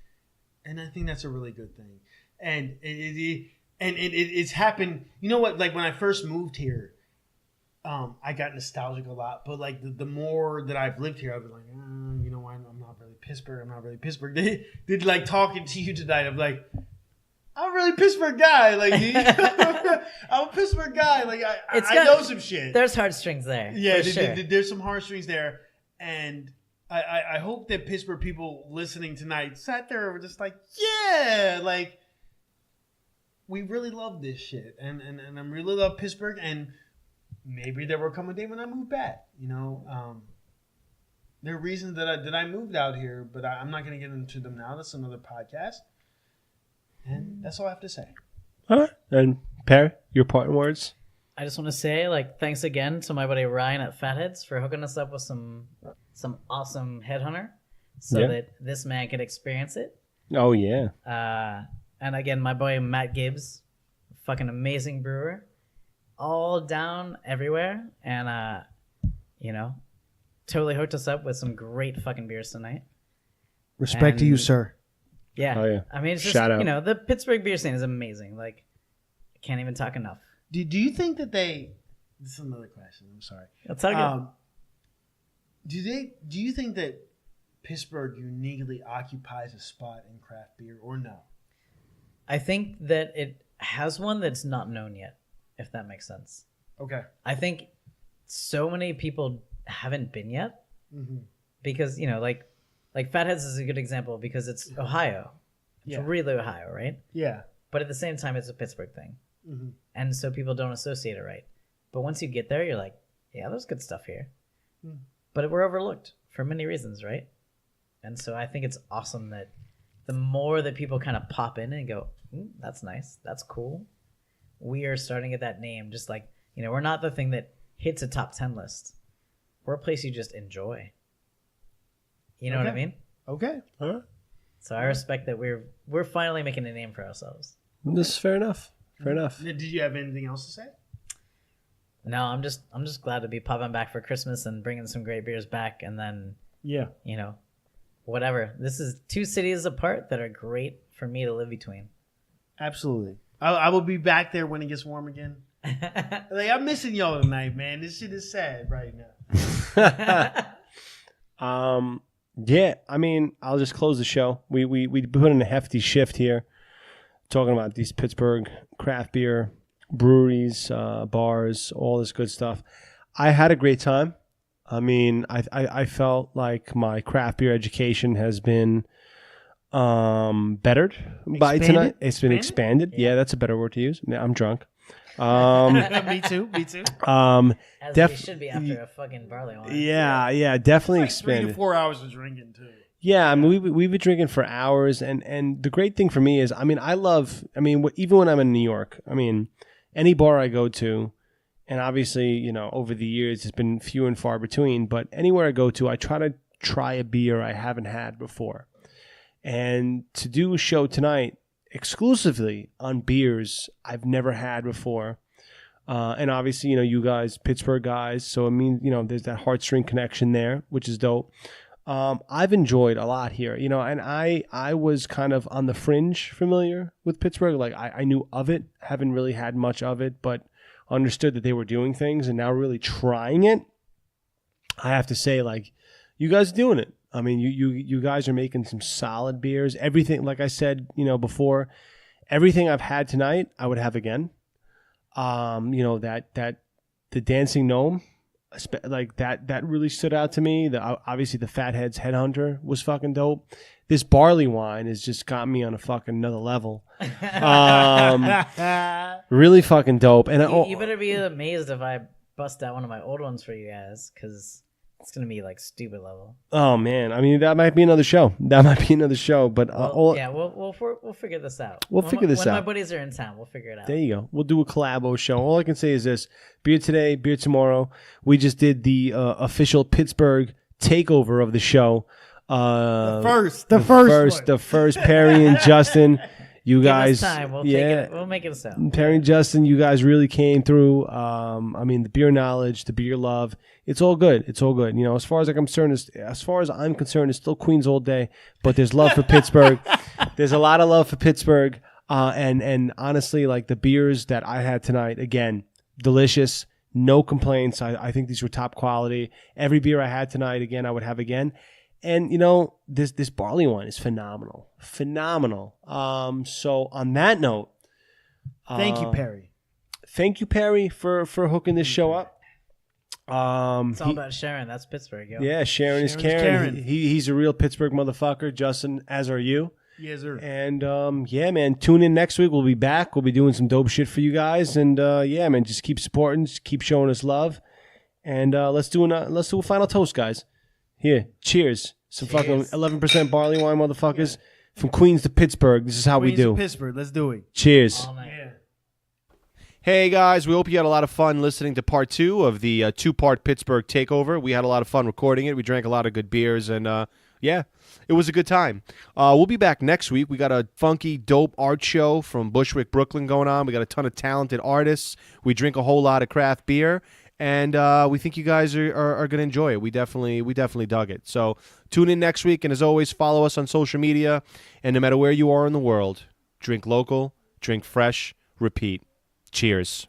I think that's a really good thing. And it's happened. You know what? Like when I first moved here, I got nostalgic a lot. But like the more that I've lived here, I've been like, you know, I'm not really Pittsburgh. I'm not really Pittsburgh. They like talking to you tonight. I'm like, I'm a really Pittsburgh guy. Like I'm a Pittsburgh guy. Like I know some shit. There's heartstrings there. Yeah, sure. There's some heartstrings there, and I hope that Pittsburgh people listening tonight sat there and were just like, yeah, like we really love this shit, and I really love Pittsburgh, and maybe there will come a day when I move back. You know, there are reasons that I moved out here, but I'm not going to get into them now. That's another podcast, and that's all I have to say. All right, and Perry, your parting words. I just want to say, like, thanks again to my buddy Ryan at Fatheads for hooking us up with some awesome headhunter, so that this man could experience it. Oh yeah. And again, my boy Matt Gibbs, fucking amazing brewer, all down everywhere, and you know, totally hooked us up with some great fucking beers tonight. Respect to you, sir. Yeah. Oh yeah. I mean, it's just, Shout out. you know, the Pittsburgh beer scene is amazing. Like, I can't even talk enough. Do you think that they? This is another question. I'm sorry. That's how good. Do you think that Pittsburgh uniquely occupies a spot in craft beer, or no? I think that it has one that's not known yet, if that makes sense. Okay. I think so many people haven't been yet, because, you know, like Fatheads is a good example because it's Ohio. It's really Ohio, right? Yeah. But at the same time, it's a Pittsburgh thing. And so people don't associate it right. But once you get there, you're like, yeah, there's good stuff here. But we're overlooked for many reasons, right? And so I think it's awesome that the more that people kind of pop in and go, that's nice, that's cool, we are starting at that name. Just like, you know, we're not the thing that hits a top 10 list. We're a place you just enjoy. You know what I mean? Okay. All right. So I respect that we're finally making a name for ourselves. This is fair enough. Fair enough. Did you have anything else to say? No, I'm just glad to be popping back for Christmas and bringing some great beers back, and then you know, whatever. This is 2 cities apart that are great for me to live between. Absolutely. I will be back there when it gets warm again. Like, I'm missing y'all tonight, man. This shit is sad right now. Yeah, I mean, I'll just close the show. We put in a hefty shift here, talking about these Pittsburgh craft beer breweries, bars, all this good stuff. I had a great time. I mean, I felt like my craft beer education has been bettered by tonight. It's been expanded. Yeah, that's a better word to use. I'm drunk. Me too. As we should be after a fucking barley wine. Yeah, definitely It's like expanded. 3 to 4 hours of drinking too. Yeah, I mean, we've been drinking for hours, and the great thing for me is, I mean, even when I'm in New York, I mean, any bar I go to, and obviously, you know, over the years, it's been few and far between, but anywhere I go to, I try to try a beer I haven't had before. And to do a show tonight exclusively on beers I've never had before, and obviously, you know, you guys, Pittsburgh guys, so I mean, you know, there's that heartstring connection there, which is dope. I've enjoyed a lot here, you know, and I was kind of on the fringe familiar with Pittsburgh. Like I knew of it, haven't really had much of it, but understood that they were doing things, and now really trying it. I have to say, like, you guys are doing it. I mean, you guys are making some solid beers. Everything, like I said, you know, before, everything I've had tonight, I would have again. You know, that the Dancing Gnome, like that really stood out to me. Obviously the Fatheads Headhunter was fucking dope. This Barley Wine has just got me on a fucking another level. Really fucking dope. And you better be amazed if I bust out one of my old ones for you guys, because it's gonna be like stupid level. Oh man, I mean, that might be another show. But we'll figure this out. We'll figure this out. When my buddies are in town, we'll figure it out. There you go. We'll do a collabo show. All I can say is this: beer today, beer tomorrow. We just did the official Pittsburgh takeover of the show. The first Perry and Justin You Give guys, us time. We'll yeah, take it. We'll make it so. Perry and Justin, you guys really came through. I mean, the beer knowledge, the beer love, it's all good. It's all good. You know, as far as I'm concerned, it's still Queens all day. But there's love for Pittsburgh. There's a lot of love for Pittsburgh. And honestly, like the beers that I had tonight, again, delicious. No complaints. I think these were top quality. Every beer I had tonight, again, I would have again. And, you know, this barley wine is phenomenal. Phenomenal. So on that note. Thank you, Perry. Thank you, Perry, for hooking this show up. It's all about sharing. That's Pittsburgh, yo. Yeah, Sharon is Karen. He's a real Pittsburgh motherfucker. Justin, as are you. Yes, sir. And, yeah, man, tune in next week. We'll be back. We'll be doing some dope shit for you guys. And, yeah, man, just keep supporting. Just keep showing us love. And let's do a final toast, guys. Here, cheers. Some fucking 11% barley wine, motherfuckers. From Queens to Pittsburgh. This is how we do. Pittsburgh. Let's do it. Cheers. Yeah. Hey guys, we hope you had a lot of fun listening to part 2 of the 2-part Pittsburgh Takeover. We had a lot of fun recording it. We drank a lot of good beers, and yeah, it was a good time. We'll be back next week. We got a funky, dope art show from Bushwick, Brooklyn going on. We got a ton of talented artists. We drink a whole lot of craft beer, and we think you guys are going to enjoy it. We definitely dug it. So tune in next week, and as always, follow us on social media. And no matter where you are in the world, drink local, drink fresh, repeat. Cheers.